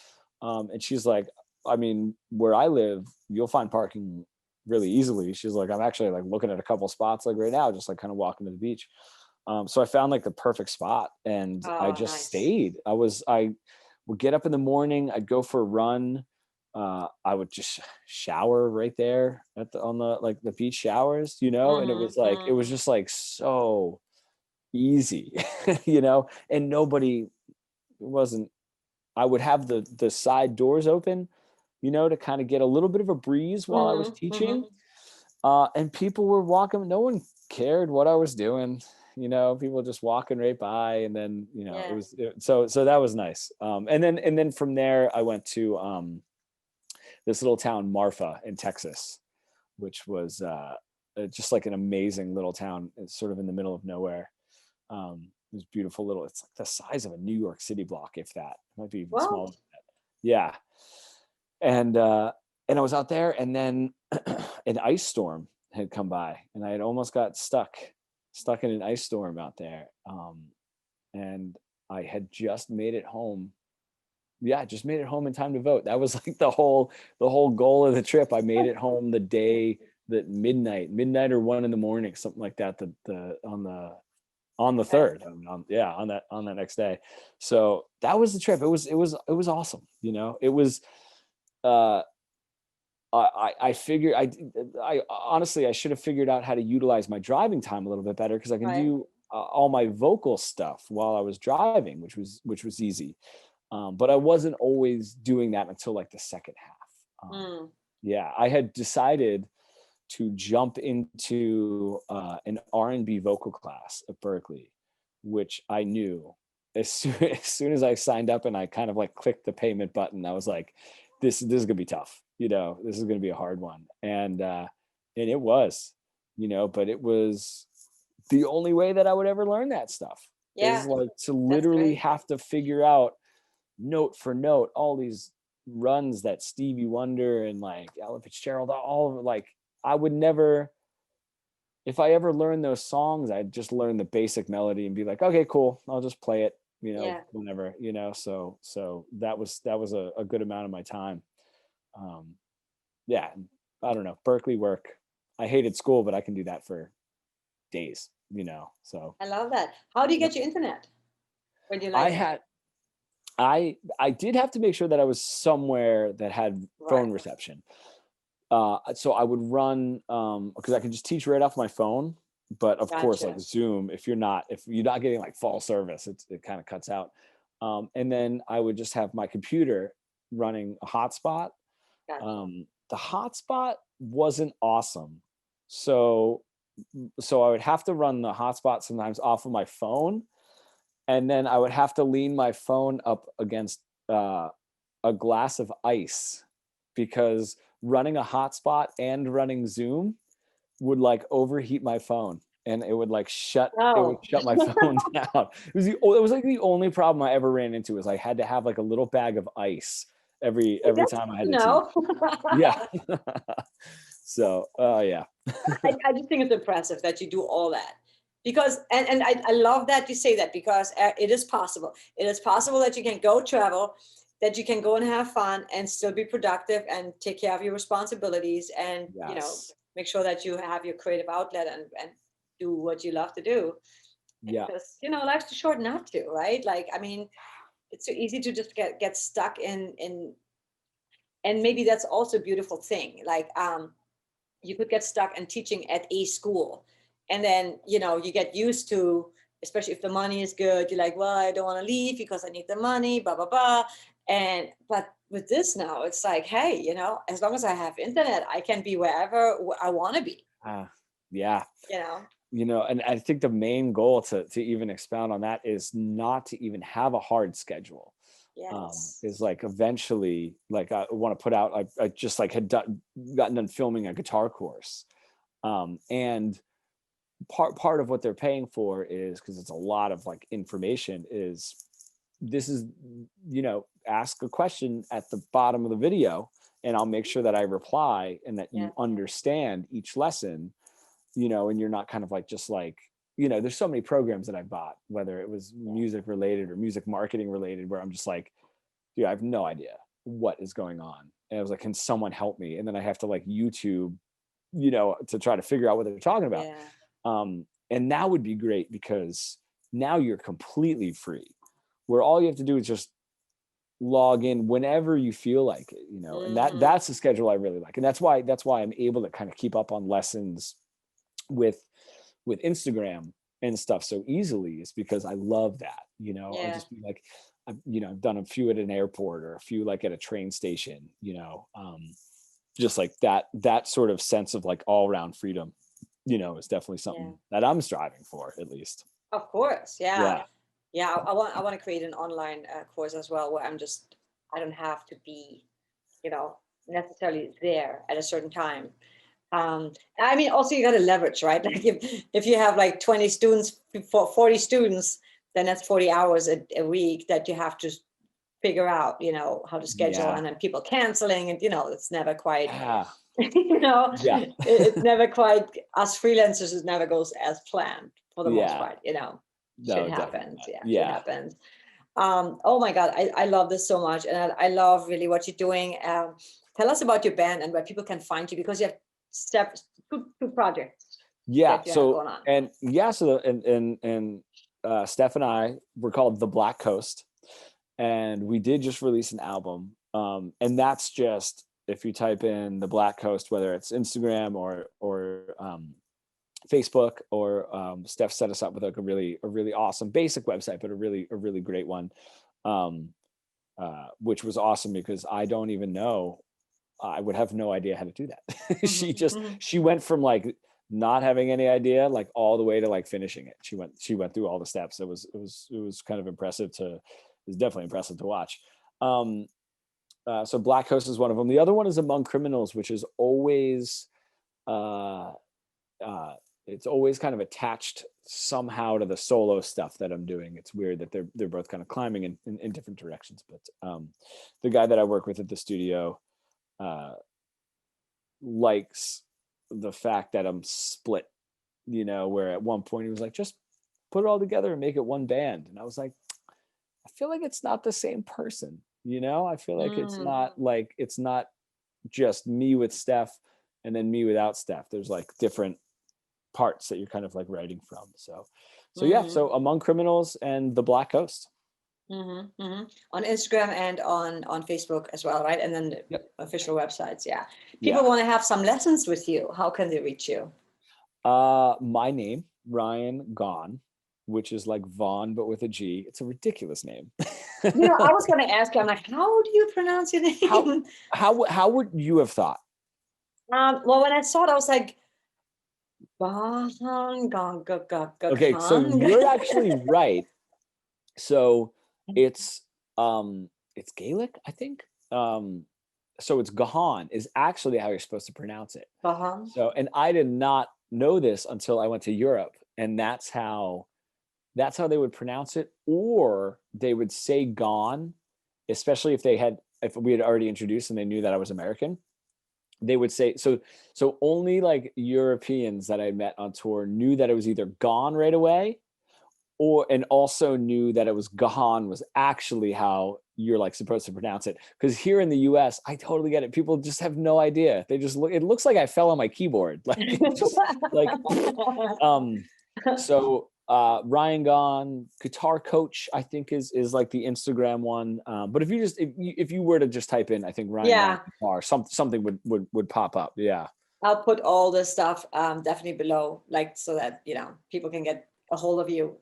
And she's like, I mean, where I live, you'll find parking really easily. She's like, I'm actually like looking at a couple spots like right now, just like kind of walking to the beach. So I found like the perfect spot, and I just stayed. I would get up in the morning. I'd go for a run. I would just shower right there on the beach showers, and it was like, it was just like so easy, and nobody wasn't, I would have the side doors open, to kind of get a little bit of a breeze while I was teaching. And people were walking, no one cared what I was doing, people just walking right by. And then, so that was nice. And then from there I went to, this little town, Marfa in Texas, which was just like an amazing little town. It's sort of in the middle of nowhere. It was beautiful little, it's like the size of a New York City block, if that. It might be even smaller than that. Yeah. And I was out there, and then an ice storm had come by, and I had almost got stuck in an ice storm out there. And I had just made it home. Yeah, just made it home in time to vote. That was like the whole goal of the trip. I made it home the day that midnight or 1 a.m, something like that. On the 3rd, on that next day. So that was the trip. It was awesome. It was. I figured I honestly I should have figured out how to utilize my driving time a little bit better, because I can do all my vocal stuff while I was driving, which was easy. But I wasn't always doing that until like the second half. Yeah, I had decided to jump into an R&B vocal class at Berkeley, which I knew as soon as I signed up and I kind of like clicked the payment button, I was like, this is gonna be tough. This is gonna be a hard one, and it was, but it was the only way that I would ever learn that stuff. Is like to literally have to figure out note for note all these runs that Stevie Wonder and like Ella Fitzgerald, all of it. Like, I would never, if I ever learned those songs, I'd just learn the basic melody and be like, okay, cool, I'll just play it, whenever, so that was a good amount of my time. I don't know, Berkeley work, I hated school, but I can do that for days, so. I love that. How do you get your internet when you like I did have to make sure that I was somewhere that had phone reception. so I would run, because I could just teach right off my phone. But of course, like Gotcha. Zoom, if you're not getting like full service, it kind of cuts out. And then I would just have my computer running a hotspot. Gotcha. The hotspot wasn't awesome. So I would have to run the hotspot sometimes off of my phone. And then I would have to lean my phone up against a glass of ice, because running a hotspot and running Zoom would like overheat my phone, and it would like shut Oh, my phone down. It was like the only problem I ever ran into, is I had to have like a little bag of ice every that's time I good had to to teach. know. Yeah. So yeah. I just think it's impressive that you do all that, because and I love that you say that, because it is possible. It is possible that you can go travel, that you can go and have fun and still be productive and take care of your responsibilities, and Yes. make sure that you have your creative outlet and do what you love to do. Yeah. Because life's too short not to, right? Like, I mean, it's so easy to just get stuck in, and maybe that's also a beautiful thing. Like, you could get stuck in teaching at a school, and then you get used to, especially if the money is good, you're like, well, I don't want to leave because I need the money, blah blah blah. But with this now, it's like, hey, as long as I have internet, I can be wherever I want to be. Yeah. you know And I think the main goal to even expound on that is not to even have a hard schedule. yes. Is like eventually, like I want to put out, I just like had gotten done filming a guitar course. And part of what they're paying for is, because it's a lot of like information, is this is, ask a question at the bottom of the video, and I'll make sure that I reply and that Yeah. you understand each lesson, and you're not kind of like, just like, there's so many programs that I bought, whether it was music related or music marketing related, where I'm just like, dude, I have no idea what is going on. And I was like, can someone help me? And then I have to like YouTube, to try to figure out what they're talking about. Yeah. And that would be great, because now you're completely free, where all you have to do is just log in whenever you feel like it, and that's the schedule I really like. And that's why I'm able to kind of keep up on lessons with Instagram and stuff so easily, is because I love that. I'll just be like, I've done a few at an airport, or a few like at a train station, just like that sort of sense of like all around freedom, is definitely something that I'm striving for, at least. Of course. Yeah. Yeah. I want to create an online course as well, where I don't have to be, necessarily there at a certain time. I mean, also you got to leverage, right? Like, if you have like 20 students, 40 students, then that's 40 hours a week that you have to figure out, how to schedule. Yeah. And then people canceling, and it's never quite, Yeah. Yeah. it's never quite, us freelancers, it never goes as planned for the most part. No, Shit definitely happens. not. Yeah, shit Yeah. happens. Oh my God, I love this so much, and I love really what you're doing. Tell us about your band and where people can find you, because you have two projects Yeah. that you have So, going on. and Steph and I were called The Black Coast, and we did just release an album. And that's just, if you type in The Black Coast, whether it's Instagram or Facebook, or Steph set us up with like a really awesome basic website, but a really great one, which was awesome, because I don't even know, I would have no idea how to do that. She went from like not having any idea, like all the way to like finishing it. She went through all the steps. It was kind of impressive it was definitely impressive to watch. So Black Coast is one of them. The other one is Among Criminals, which is always it's always kind of attached somehow to the solo stuff that I'm doing. It's weird that they're both kind of climbing in different directions. But the guy that I work with at the studio likes the fact that I'm split, where at one point he was like, just put it all together and make it one band. And I was like, I feel like it's not the same person. I feel like it's not just me with Steph and then me without Steph. There's like different parts that you're kind of like writing from. So yeah. So Among Criminals and The Black Coast. On Instagram and on Facebook as well, right? And then the Yep. official websites. Yeah. People Yeah. want to have some lessons with you. How can they reach you? My name, Ryan Gaughan, which is like Vaughn, but with a G. It's a ridiculous name. I was going to ask you, I'm like, how do you pronounce your How name? how would you have thought? Well, when I saw it, I was like, Bahang Gong Okay, so you're actually right. So it's it's Gaelic, I think. So it's Gahan is actually how you're supposed to pronounce it. Bahang. So, and I did not know this until I went to Europe, and that's how they would pronounce it, or they would say gone, especially if we had already introduced and they knew that I was American. They would say so only like Europeans that I met on tour knew that it was either gone right away, and also knew that it was Gahan was actually how you're like supposed to pronounce it. Because here in the US, I totally get it. People just have no idea. They just look, it looks like I fell on my keyboard. Like just like so Ryan Gaughan, guitar coach, I think is like the Instagram one. But if you were to just type in, I think Ryan Gaughan guitar, something would pop up. Yeah. I'll put all this stuff definitely below, like so that people can get a hold of you.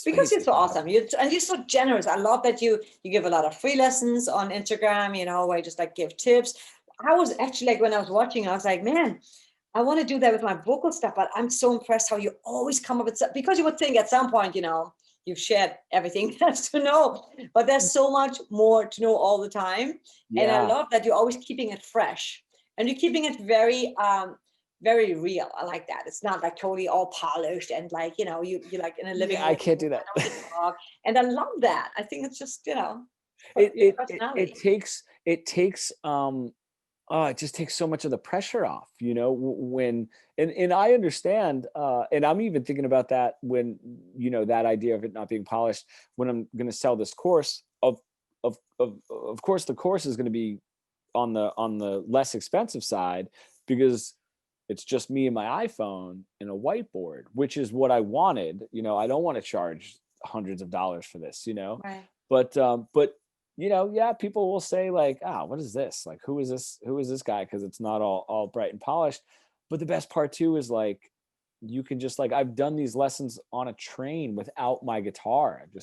Because you're so awesome. You're so generous. I love that you give a lot of free lessons on Instagram, where you just like give tips. I was actually like, when I was watching, I was like, man, I want to do that with my vocal stuff, but I'm so impressed how you always come up with stuff, because you would think at some point, you've shared everything that's to know, but there's so much more to know all the time. Yeah. And I love that you're always keeping it fresh, and you're keeping it very, very real. I like that. It's not like totally all polished and like, you like in a living room. I can't do that. And I love that. I think it's just, it takes it just takes so much of the pressure off, when, and I understand, and I'm even thinking about that when, that idea of it not being polished, when I'm going to sell this course of course, the course is going to be on the less expensive side, because it's just me and my iPhone and a whiteboard, which is what I wanted. I don't want to charge hundreds of dollars for this, Right. but yeah, people will say like, what is this? Like, who is this guy? Because it's not all bright and polished. But the best part too is like, you can just like, I've done these lessons on a train without my guitar. I've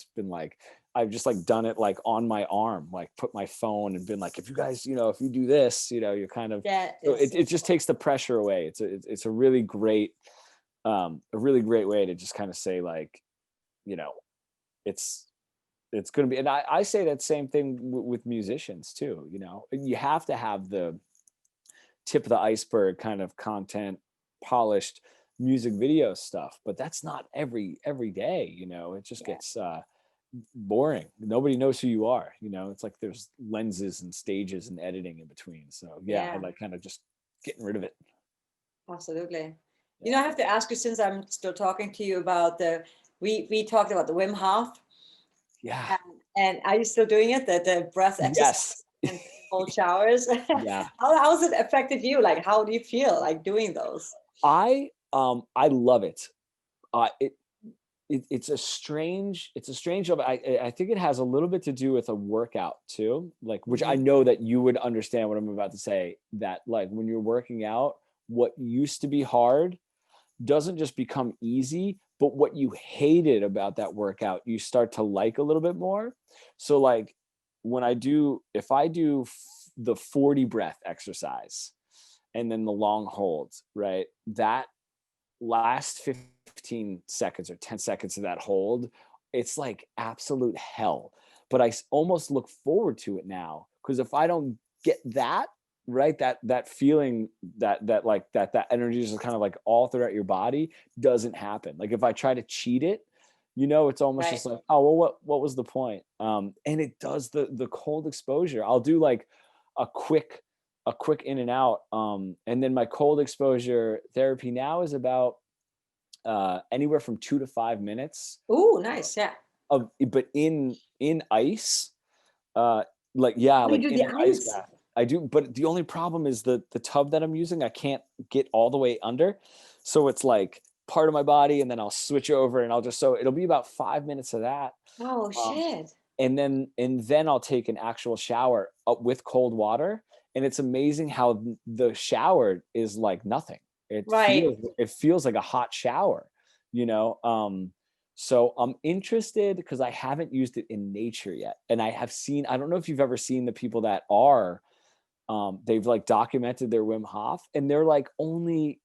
just like done it like on my arm, like put my phone and been like, if you guys, if you do this, you're kind of, so it just takes the pressure away. It's a really great way to just kind of say like, it's going to be, and I say that same thing with musicians too. You have to have the tip of the iceberg kind of content, polished music video stuff, but that's not every day. It just gets boring. Nobody knows who you are. It's like there's lenses and stages and editing in between. So I like kind of just getting rid of it. Absolutely. I have to ask you, since I'm still talking to you about we talked about the Wim Hof. Yeah. And are you still doing it? The breath exercise and cold showers? Yeah. How has it affected you? Like, how do you feel like doing those? I love it. It's a strange job. I think it has a little bit to do with a workout too, like, which I know that you would understand what I'm about to say, that like when you're working out, what used to be hard doesn't just become easy, but what you hated about that workout, you start to like a little bit more. So like if I do the 40 breath exercise and then the long holds, right? That last 15 seconds or 10 seconds of that hold, it's like absolute hell. But I almost look forward to it now, because if I don't get that, right, that feeling, that energy is kind of like all throughout your body, doesn't happen. Like if I try to cheat it, it's almost just like, oh, well, what was the point? And it does the cold exposure. I'll do like a quick in and out. And then my cold exposure therapy now is about anywhere from 2 to 5 minutes. Ooh, nice. Yeah. But in ice, like in the ice bath. I do, but the only problem is the tub that I'm using, I can't get all the way under. So it's like part of my body, and then I'll switch over and so it'll be about 5 minutes of that. Oh, shit. and then I'll take an actual shower with cold water, and it's amazing how the shower is like nothing. Right. It feels like a hot shower, you know. So I'm interested because I haven't used it in nature yet, and I have seen. I don't know if you've ever seen the people that are. They've like documented their Wim Hof, and they're only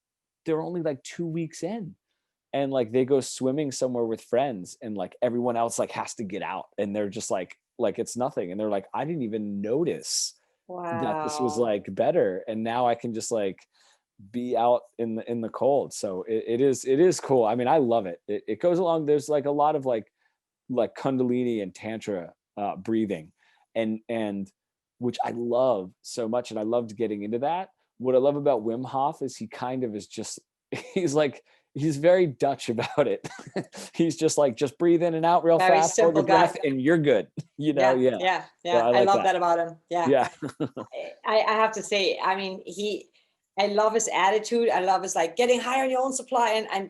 like 2 weeks in, and like they go swimming somewhere with friends, and like everyone else like has to get out, and they're just like it's nothing, and they're like, I didn't even notice that this was Wow. like better, and now I can just like be out in the cold. So it is cool. I mean, I love it. It goes along. There's like a lot of like Kundalini and Tantra breathing, and which I love so much, and I loved getting into that. What I love about Wim Hof is he kind of is just he's like he's very Dutch about it. He's just like, just breathe in and out real Very fast, hold simple your guy. breath, and you're good. You know, Yeah, yeah. yeah, So yeah. I I like love that. that about him. Yeah. Yeah. I have to say, I mean, I love his attitude. I love his like getting higher on your own supply. And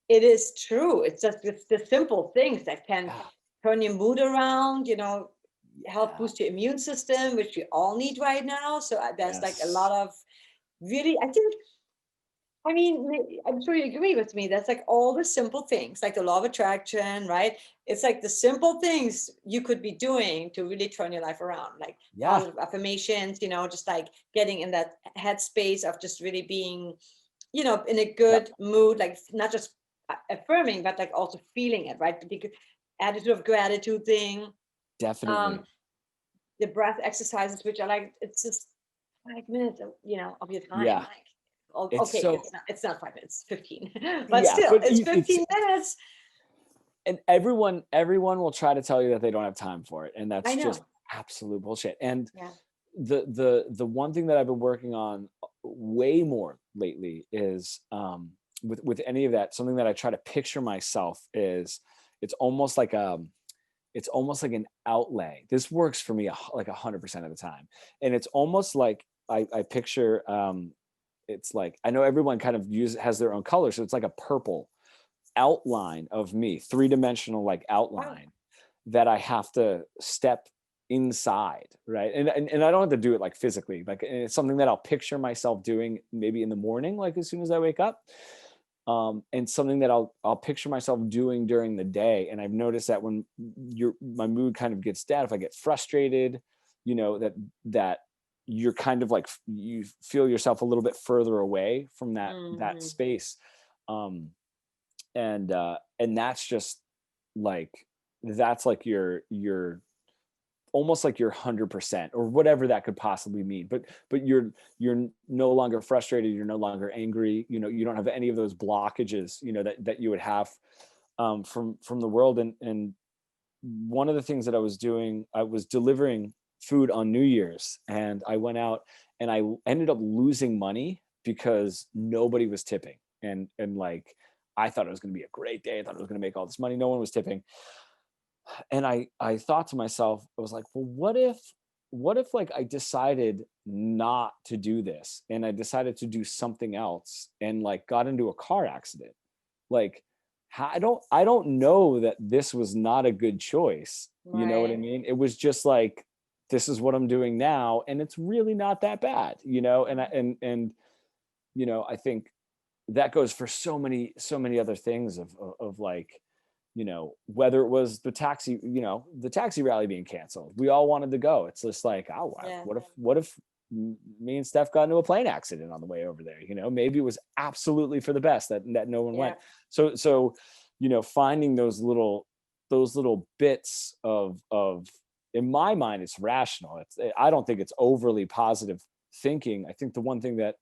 it is true. It's just the simple things that can Yeah. turn your mood around, help Yeah. boost your immune system, which we all need right now. So there's like a Yes. lot of really, I mean, I'm sure you agree with me. That's like all the simple things, like the law of attraction, right? It's like the simple things you could be doing to really turn your life around, like Yeah. positive affirmations, just like getting in that headspace of just really being, in a Yep. good mood, like not just affirming, but like also feeling it, right? The attitude of gratitude thing, Definitely. um, the breath exercises, which are like, it's just 5 minutes, of your time. Yeah. Like, It's okay, so, it's not 5 minutes, 15, but yeah, still, but it's it's 15 minutes. and everyone will try to tell you that they don't have time for it, and I that's just know. absolute bullshit. And Yeah. the one thing that I've been working on way more lately is with any of that, something that I try to picture myself is it's almost like an outlay. This works for me like 100% of the time, and it's almost like I picture it's like, I know everyone kind of has their own color, so it's like a purple outline of me, three-dimensional like Wow. outline that I have to step inside, right? And I don't have to do it like physically, like it's something that I'll picture myself doing maybe in the morning, like as soon as I wake up. And something that I'll picture myself doing during the day. And I've noticed that when my mood kind of gets down, if I get frustrated, that you're kind of like, you feel yourself a little bit further away from that Hmm. space. Um, and that's just like, that's like your almost like your 100% or whatever that could possibly mean, but you're no longer frustrated, you're no longer angry, you don't have any of those blockages, that you would have from the world. And one of the things that I was doing, I was delivering food on New Year's, and I went out and I ended up losing money because nobody was tipping. And like, I thought it was going to be a great day, I thought I was going to make all this money, no one was tipping. And I thought to myself, I was like, well, what if like I decided not to do this, and I decided to do something else, and like got into a car accident? Like, I don't know that this was not a good choice. You know what I Right. mean? It was just like, this is what I'm doing now, and it's really not that bad, and I think that goes for so many other things of like, whether it was the taxi rally being canceled, we all wanted to go. It's just like, oh, Yeah. what if me and Steph got into a plane accident on the way over there? Maybe it was absolutely for the best that no one Yeah. went. So finding those little bits of, in my mind, it's rational. I don't think it's overly positive thinking. I think the one thing that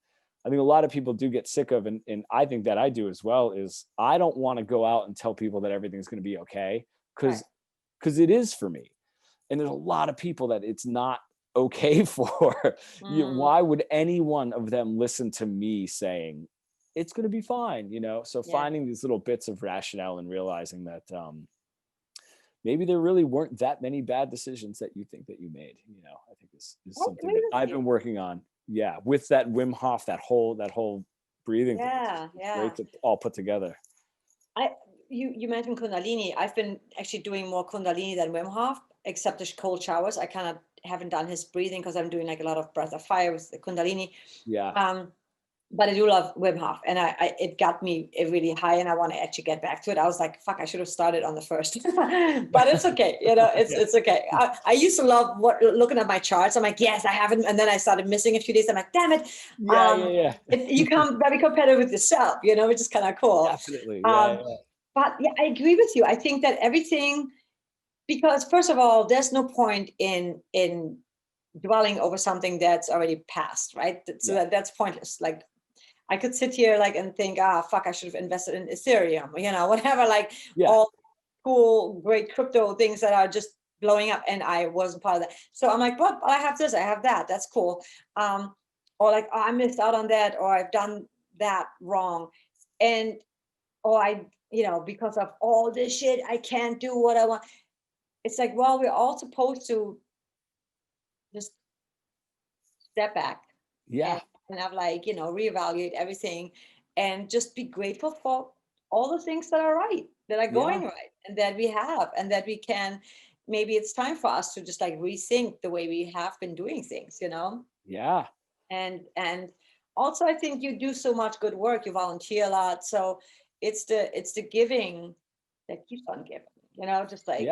I think a lot of people do get sick of, and I think that I do as well, is I don't want to go out and tell people that everything's going to be okay, Right. because it is for me. And there's a lot of people that it's not okay for. Mm, Why would any one of them listen to me saying it's going to be fine? So yeah. finding these little bits of rationale and realizing that maybe there really weren't that many bad decisions that you think that you made, I think is Well, something maybe that I've been working on. Yeah, with that Wim Hof, that whole breathing thing. yeah, It's yeah. great to all put together. I you mentioned Kundalini. I've been actually doing more Kundalini than Wim Hof. except the cold showers. I kind of haven't done his breathing because I'm doing like a lot of breath of fire with the Kundalini. Yeah. But I do love Wim Hof, and it got me really high, and I want to actually get back to it. I was like, fuck, I should have started on the first, but it's okay. It's okay. I used to love looking at my charts. I'm like, yes, I haven't. And then I started missing a few days. I'm like, damn it. Yeah. You become very competitive with yourself, which is kind of cool. Definitely. Yeah. But yeah, I agree with you. I think that everything, because first of all, there's no point in dwelling over something that's already passed, right? So that's pointless. Like, I could sit here like and think, fuck, I should have invested in Ethereum, whatever, like all cool, great crypto things that are just blowing up, and I wasn't part of that. So I'm like, but I have this, I have that. That's cool. Or like, I missed out on that, or I've done that wrong, or I, because of all this shit, I can't do what I want. It's like, well, we're all supposed to just step back. Yeah. And have like, reevaluate everything and just be grateful for all the things that are right, that are going right, and that we have, and that we can, maybe it's time for us to just like rethink the way we have been doing things, Yeah. And also I think you do so much good work, you volunteer a lot. So it's the giving that keeps on giving, just like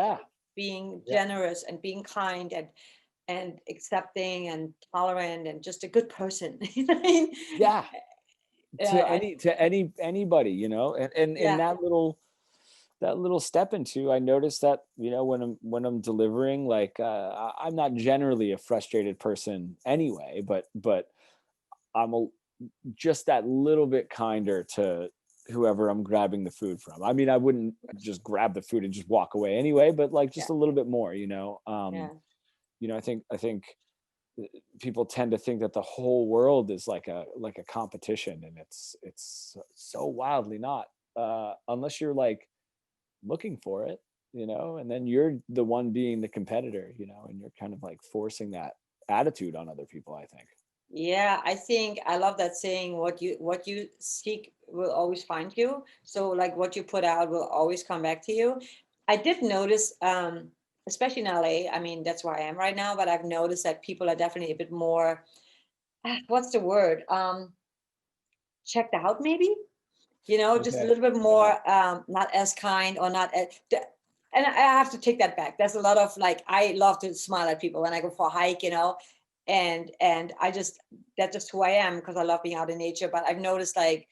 being generous and being kind and accepting and tolerant and just a good person. Yeah. To anybody, and that little step into, I noticed that, when I'm delivering, like, I'm not generally a frustrated person anyway, but I'm just that little bit kinder to whoever I'm grabbing the food from. I mean, I wouldn't just grab the food and just walk away anyway, but like just a little bit more, I think people tend to think that the whole world is like a competition, and it's so wildly not, unless you're like looking for it, and then you're the one being the competitor, and you're kind of like forcing that attitude on other people, I think. Yeah, I think I love that saying, what you seek will always find you. So like what you put out will always come back to you. I did notice, especially in LA, I mean, that's where I am right now, but I've noticed that people are definitely a bit more, what's the word? Checked out, maybe, just a Okay. little bit more, not as kind, or not as, and I have to take that back. There's a lot of like, I love to smile at people when I go for a hike, and I just, that's just who I am, because I love being out in nature. But I've noticed like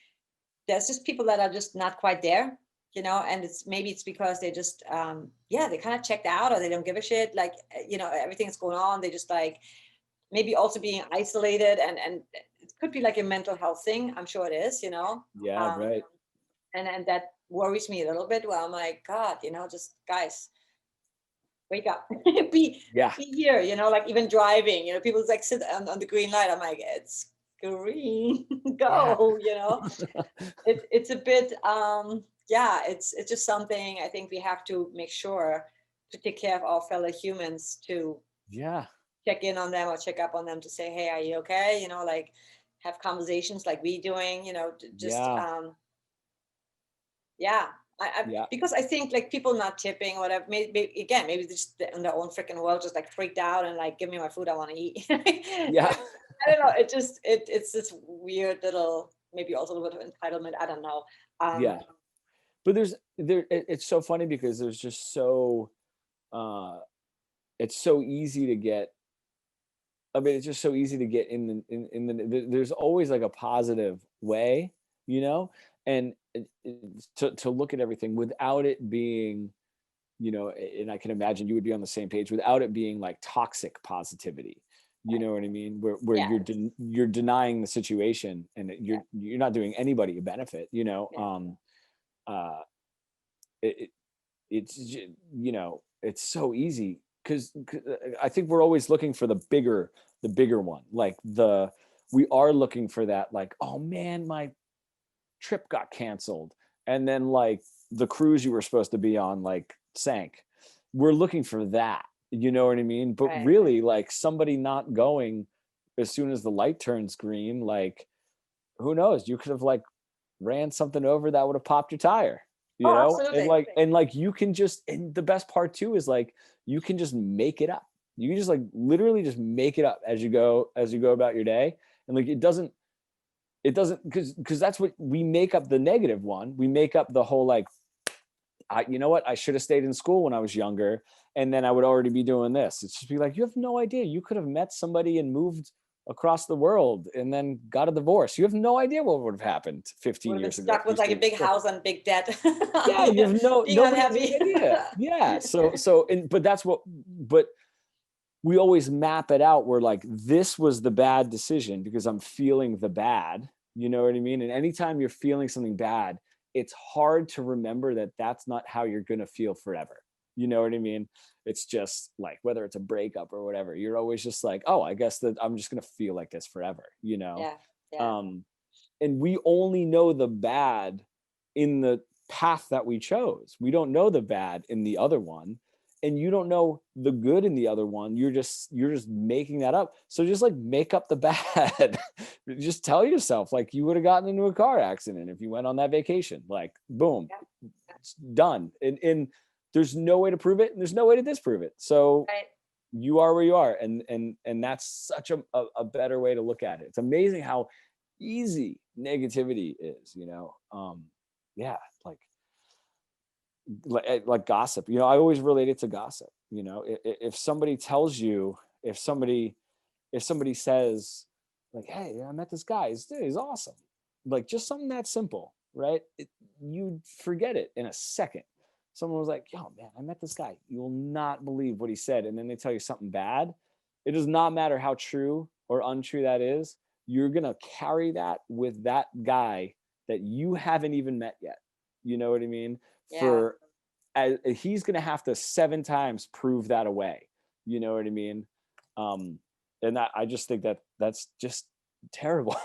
there's just people that are just not quite there, and it's because they just they kind of checked out, or they don't give a shit, like, everything that's going on. They just like, maybe also being isolated, and it could be like a mental health thing. I'm sure it is, Right. and that worries me a little bit, where I'm like, God, just guys, wake up. be here, like even driving, people like sit on the green light. I'm like, it's green. Go. It's a bit it's just something I think we have to make sure to take care of our fellow humans, to check in on them or check up on them, to say, hey, are you okay, like have conversations like we doing, just because I think like people not tipping or whatever, maybe they're just in their own freaking world, just like freaked out and like, give me my food, I want to eat. I don't know. It's this weird little, maybe also a little bit of entitlement. I don't know. But it's so funny, because there's just so, it's so easy to get. I mean, it's just so easy to get in the. There's always like a positive way, and to look at everything without it being, and I can imagine you would be on the same page, without it being like toxic positivity. You know what I mean? Where you're denying the situation, and you're not doing anybody a benefit. It's so easy, because I think we're always looking for the bigger one. Like we are looking for that, like, oh man, my trip got canceled, and then like the cruise you were supposed to be on like sank. We're looking for that, you know what I mean? But really, like, somebody not going as soon as the light turns green, like, who knows? You could have like ran something over that would have popped your tire. you Oh, know, absolutely. and like you can just, and the best part too is like you can just make it up. You can just like literally just make it up as you go about your day. And like it doesn't because that's what we make up, the negative one. We make up the whole like, you know what, I should have stayed in school when I was younger, and then I would already be doing this. It's just be like, you have no idea. You could have met somebody and moved across the world and then got a divorce. You have no idea what would have happened 15 Would have been years ago. stuck with like a big house and big debt. Yeah, you have Being nobody has unhappy. any idea. Yeah. But that's what, but we always map it out where like, this was the bad decision because I'm feeling the bad, you know what I mean? And anytime you're feeling something bad, it's hard to remember that that's not how you're going to feel forever. You know what I mean? It's just like, whether it's a breakup or whatever, you're always just like, oh, I guess that I'm just going to feel like this forever, you know? Yeah. Yeah. And we only know the bad in the path that we chose. We don't know the bad in the other one, and you don't know the good in the other one. You're just making that up. So just like make up the bad. Just tell yourself like you would have gotten into a car accident if you went on that vacation. Like boom, it's done. And there's no way to prove it, and there's no way to disprove it. So Right. you are where you are, and that's such a better way to look at it. It's amazing how easy negativity is, you know. Yeah, like gossip, you know, I always relate it to gossip. You know, if somebody tells you, if somebody says like, hey, I met this guy, he's awesome, like just something that simple, right? You forget it in a second. Someone was like, yo man, I met this guy, you will not believe what he said, and then they tell you something bad. It does not matter how true or untrue that is. You're gonna carry that with that guy that you haven't even met yet. You know what I mean? Yeah. He's gonna have to 7 times prove that away. You know what I mean? And that, I just think that that's just terrible.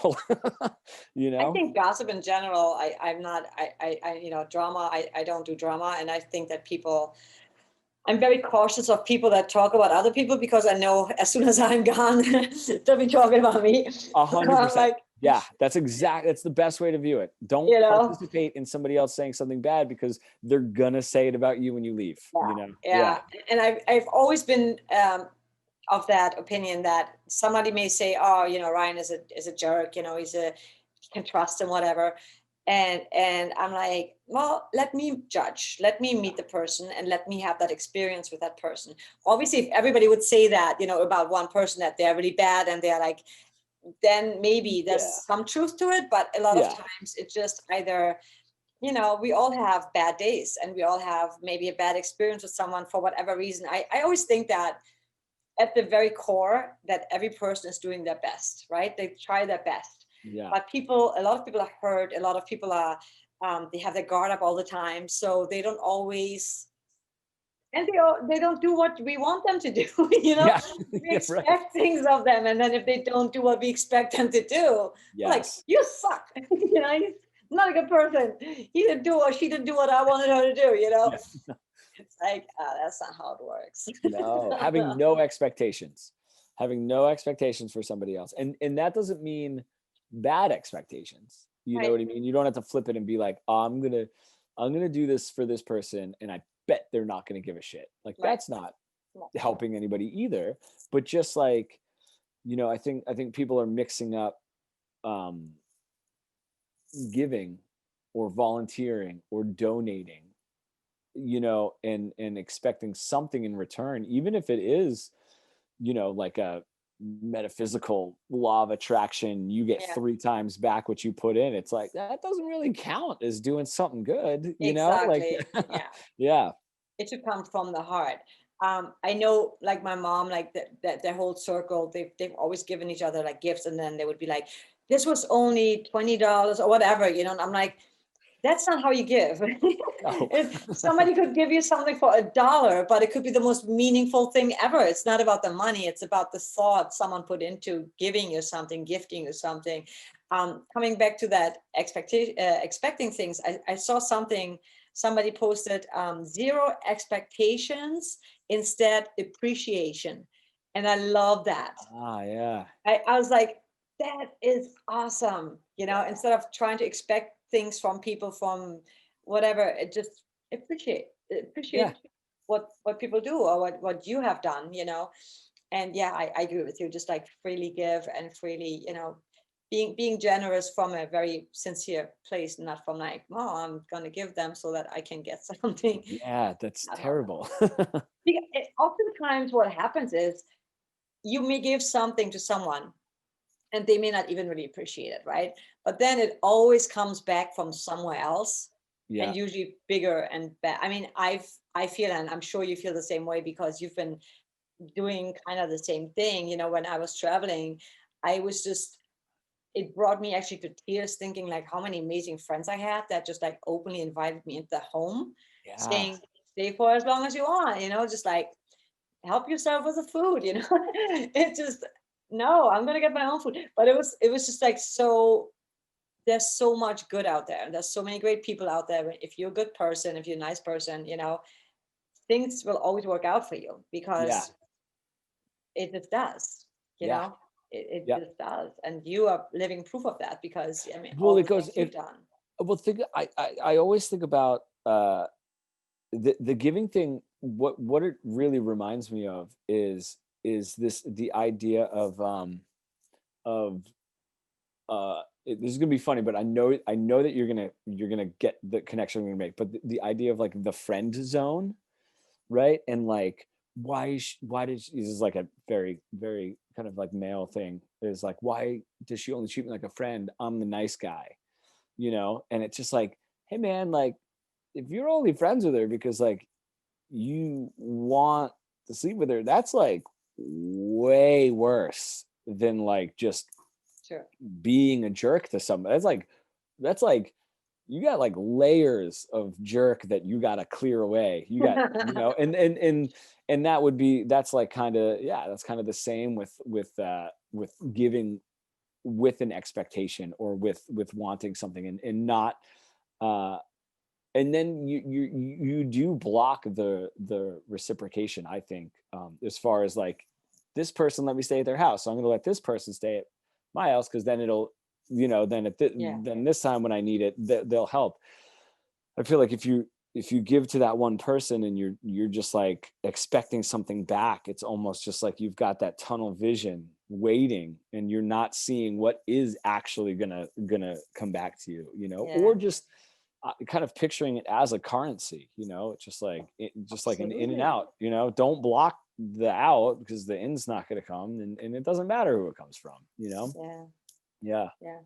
You I know? think gossip in general, I'm not, you know, drama, I don't do drama. And I think that I'm very cautious of people that talk about other people, because I know as soon as I'm gone, they'll be talking about me. 100%. Like, Yeah, that's the best way to view it. Don't you know, participate in somebody else saying something bad, because they're gonna say it about you when you leave. yeah, You know? yeah. And I've always been of that opinion that somebody may say, oh, you know, Ryan is a jerk, you know, you can trust him, whatever. And I'm like, well, let me judge, let me meet the person, and let me have that experience with that person. Obviously, if everybody would say that, you know, about one person, that they're really bad and they're like, then maybe there's Yeah. some truth to it. But a lot of Yeah. times it's just either, you know, we all have bad days, and we all have maybe a bad experience with someone for whatever reason. I always think that at the very core, that every person is doing their best, right? They try their best. Yeah. But a lot of people are hurt. A lot of people are, they have their guard up all the time. So they don't always, and they don't do what we want them to do. You know, Yeah. we Yeah, right. expect things of them. And then if they don't do what we expect them to do, we're like, Yes. you suck. You know, he's not a good person. He didn't do, or she didn't do what I wanted her to do, you know? Yeah. It's like, that's not how it works. No, having no expectations, for somebody else. And that doesn't mean bad expectations. You know Right. what I mean? You don't have to flip it and be like, oh, I'm gonna do this for this person, and I bet they're not gonna give a shit. Like Right. that's not No. helping anybody either. But just like, you know, I think people are mixing up giving or volunteering or donating, you know, and expecting something in return, even if it is, you know, like a metaphysical law of attraction, you get Yeah. 3 times back what you put in. It's like, that doesn't really count as doing something good, you know? Like, Exactly. Yeah. yeah. It should come from the heart. I know, like my mom, like that their whole circle, they've always given each other like gifts, and then they would be like, "This was only $20 or whatever," you know. And I'm like, "That's not how you give." No. Somebody could give you something for $1, but it could be the most meaningful thing ever. It's not about the money; it's about the thought someone put into giving you something, gifting you something. Coming back to that expecting things, I saw something. Somebody posted 0 expectations, instead appreciation. And I love that. Yeah. I was like, that is awesome. You know, instead of trying to expect things from people from whatever, it just Yeah. appreciate what people do, or what you have done, and yeah, I agree with you, just like freely give and freely, being generous from a very sincere place, not from like, oh, I'm gonna give them so that I can get something. Yeah, that's I don't know. terrible. Oftentimes what happens is you may give something to someone and they may not even really appreciate it, right? But then it always comes back from somewhere else, and Yeah. usually bigger and better. I mean, I feel, and I'm sure you feel the same way, because you've been doing kind of the same thing. When I was traveling, I was just, it brought me actually to tears, thinking like how many amazing friends I had that just like openly invited me into the home, Yeah. saying, stay for as long as you want, just like help yourself with the food, it just, no, I'm gonna get my own food. But it was just like, so there's so much good out there, and there's so many great people out there. If you're a good person, if you're a nice person, things will always work out for you, Yeah. because it just does, you Yeah. know it Yeah. just does, and you are living proof of that, because I mean, Well, all it the goes things you've done. well, think I always think about the giving thing. What it really reminds me of is the idea of this is gonna be funny, but I know that you're gonna get the connection I'm gonna make. But the idea of like the friend zone, right? And like why did this is like a very very kind of like male thing, is like, why does she only treat me like a friend? I'm the nice guy, and it's just like, hey man, like if you're only friends with her because like you want to sleep with her, that's like way worse than like just Sure. being a jerk to somebody. That's like you got like layers of jerk that you got to clear away. You got, and that's like kind of, yeah, that's kind of the same with giving with an expectation, or with wanting something, and not uh and then you do block the reciprocation, I think, as far as like, this person let me stay at their house, so I'm going to let this person stay at my house, because then it'll, then Yeah. then this time when I need it, they'll help. I feel like if you give to that one person and you're just like expecting something back, it's almost just like you've got that tunnel vision waiting, and you're not seeing what is actually gonna come back to you, Yeah. or just kind of picturing it as a currency, it's just like an in and Absolutely. out, don't block the out, because the in's not going to come, and it doesn't matter who it comes from, Yeah. yeah. Yeah.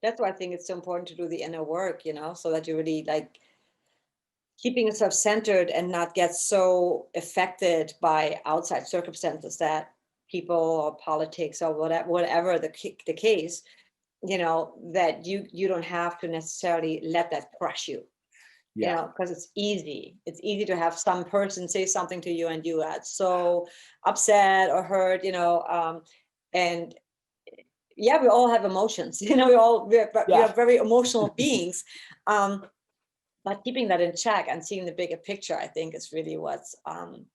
That's why I think it's so important to do the inner work, so that you really like keeping yourself centered and not get so affected by outside circumstances, that people or politics or whatever the case, that you don't have to necessarily let that crush you, Yeah. because it's easy to have some person say something to you and you are so upset or hurt, and yeah, we all have emotions, we Yeah. are very emotional beings. um but keeping that in check and seeing the bigger picture, I think, is really what's going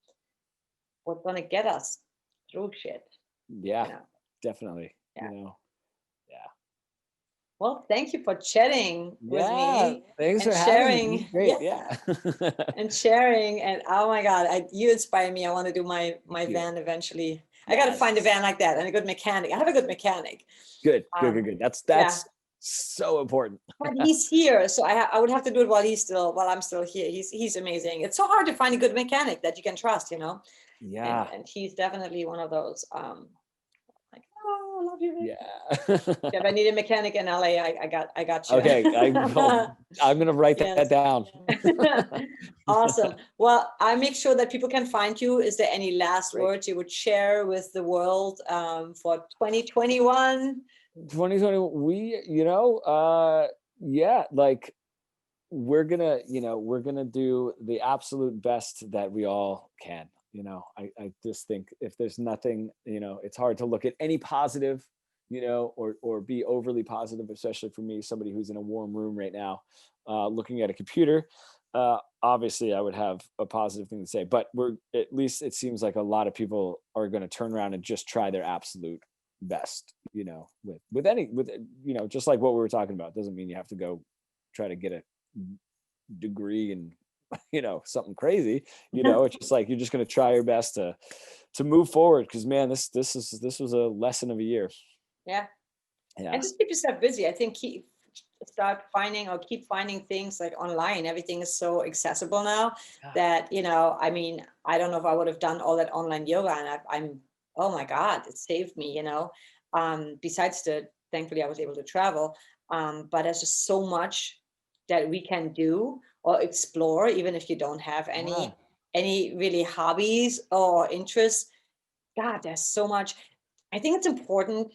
to get us through shit. Yeah, You know. definitely, Yeah. yeah. Well, thank you for chatting with Yeah, me thanks and for having me. This sharing. is great. Yeah. Yeah. And sharing. And oh my God, you inspire me. I want to do my Thank you. van eventually. I got to Yes. find a van like that and a good mechanic. I have a good mechanic. Good, good, good, Um, good. That's yeah. that's so important. But he's here, so I would have to do it while I'm still here. He's amazing. It's so hard to find a good mechanic that you can trust, and Yeah. he's definitely one of those. Like, oh, I love you. Yeah. If I need a mechanic in LA, I got you. Okay, I'm gonna write that Yes. down. Awesome. Well, I make sure that people can find you. Is there any last Great. words you would share with the world for 2021? 2020, yeah, like we're gonna do the absolute best that we all can. I just think if there's nothing, it's hard to look at any positive, or be overly positive, especially for me, somebody who's in a warm room right now, looking at a computer. Obviously I would have a positive thing to say, but at least it seems like a lot of people are going to turn around and just try their absolute best, with just like what we were talking about. Doesn't mean you have to go try to get a degree in, something crazy, it's just like, you're just going to try your best to move forward. Cause man, this was a lesson of a year. Yeah. Yeah. And just keep yourself busy. I think keep finding things like online. Everything is so accessible now that, I mean, I don't know if I would have done all that online yoga, and I'm, oh my God, it saved me, besides thankfully I was able to travel. But there's just so much that we can do or explore, even if you don't have any really hobbies or interests. God, there's so much. I think it's important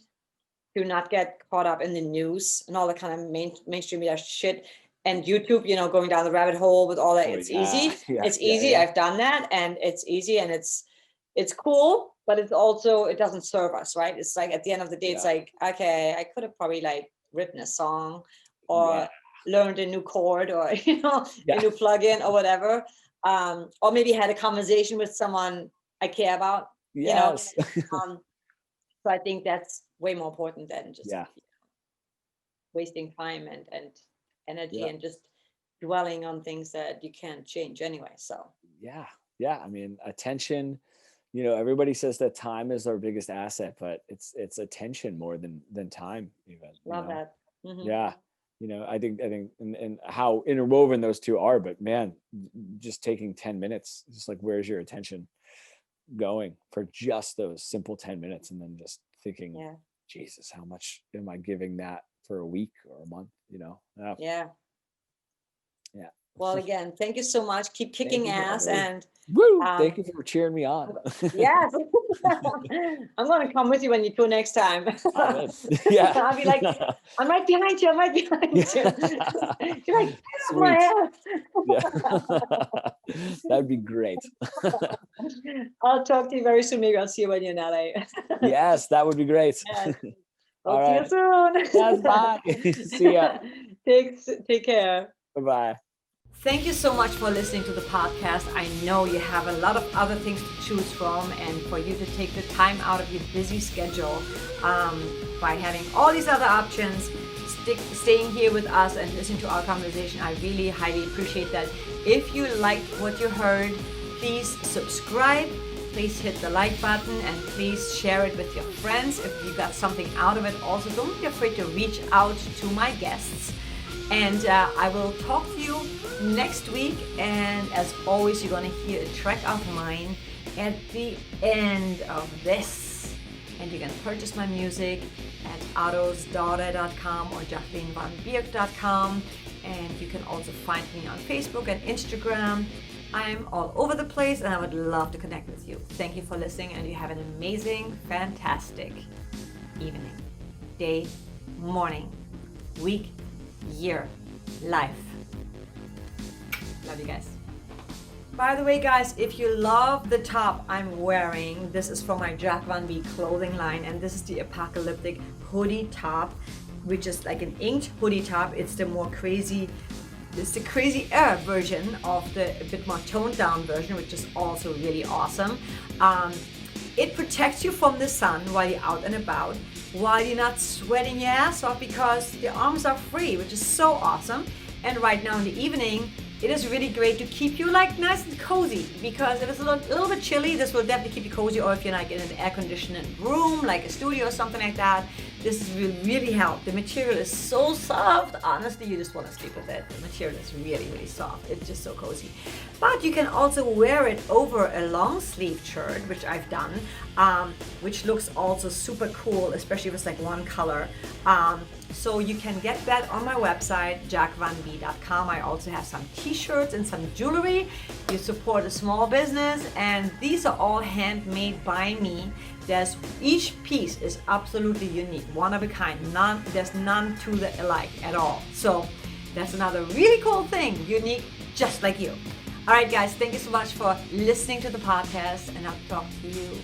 to not get caught up in the news and all the kind of mainstream media shit and YouTube, going down the rabbit hole with all that. It's easy. It's easy. Yeah. I've done that, and it's easy, and it's cool, but it's also, it doesn't serve us, right? It's like, at the end of the day, it's like, okay, I could have probably like written a song or learned a new chord or, a new plugin or whatever. Or maybe had a conversation with someone I care about, Yes. So I think that's way more important than just wasting time and energy and just dwelling on things that you can't change anyway. So I mean, attention, everybody says that time is our biggest asset, but it's attention more than time even. Love that. Mm-hmm. Yeah. I think and how interwoven those two are, but man, just taking 10 minutes, just like, where's your attention going for just those simple 10 minutes, and then just thinking, Jesus, how much am I giving that for a week or a month? Yeah. Well, again, thank you so much. Keep kicking ass, and thank you for cheering me on. Yes. I'm going to come with you when you tour next time. Yeah. I'll be like, I'm right behind you. You're like, my ass. That'd be great. I'll talk to you very soon. Maybe I'll see you when you're in LA. Yes, that would be great. Yes. All see you soon. Yes, bye. See ya. Take care. Bye-bye. Thank you so much for listening to the podcast. I know you have a lot of other things to choose from, and for you to take the time out of your busy schedule by having all these other options, staying here with us and listening to our conversation, I really highly appreciate that. If you liked what you heard, please subscribe, please hit the like button, and please share it with your friends. If you got something out of it, also don't be afraid to reach out to my guests. And I will talk to you next week. And as always, you're going to hear a track of mine at the end of this. And you can purchase my music at ottosdaughter.com or JacVanBee.com. And you can also find me on Facebook and Instagram. I'm all over the place, and I would love to connect with you. Thank you for listening, and you have an amazing, fantastic evening, day, morning, week, year, life. Love you guys. By the way, guys, if you love the top I'm wearing, this is from my JacVanBee clothing line, and this is the apocalyptic hoodie top, which is like an inked hoodie top. It's the crazy air version of the a bit more toned down version, which is also really awesome. It protects you from the sun while you're out and about, while you're not sweating your ass off, because your arms are free, which is so awesome. And right now in the evening, it is really great to keep you like nice and cozy, because if it's a little bit chilly, this will definitely keep you cozy. Or if you're like in an air-conditioned room, like a studio or something like that, this will really help. The material is so soft. Honestly, you just want to sleep with it. The material is really, really soft. It's just so cozy. But you can also wear it over a long sleeve shirt, which I've done, which looks also super cool, especially if it's like one color. So you can get that on my website, JacVanBee.com. I also have some t-shirts and some jewelry. You support a small business, and these are all handmade by me. Each piece is absolutely unique, one of a kind. There's none two that alike at all. So that's another really cool thing, unique, just like you. All right, guys, thank you so much for listening to the podcast, and I'll talk to you.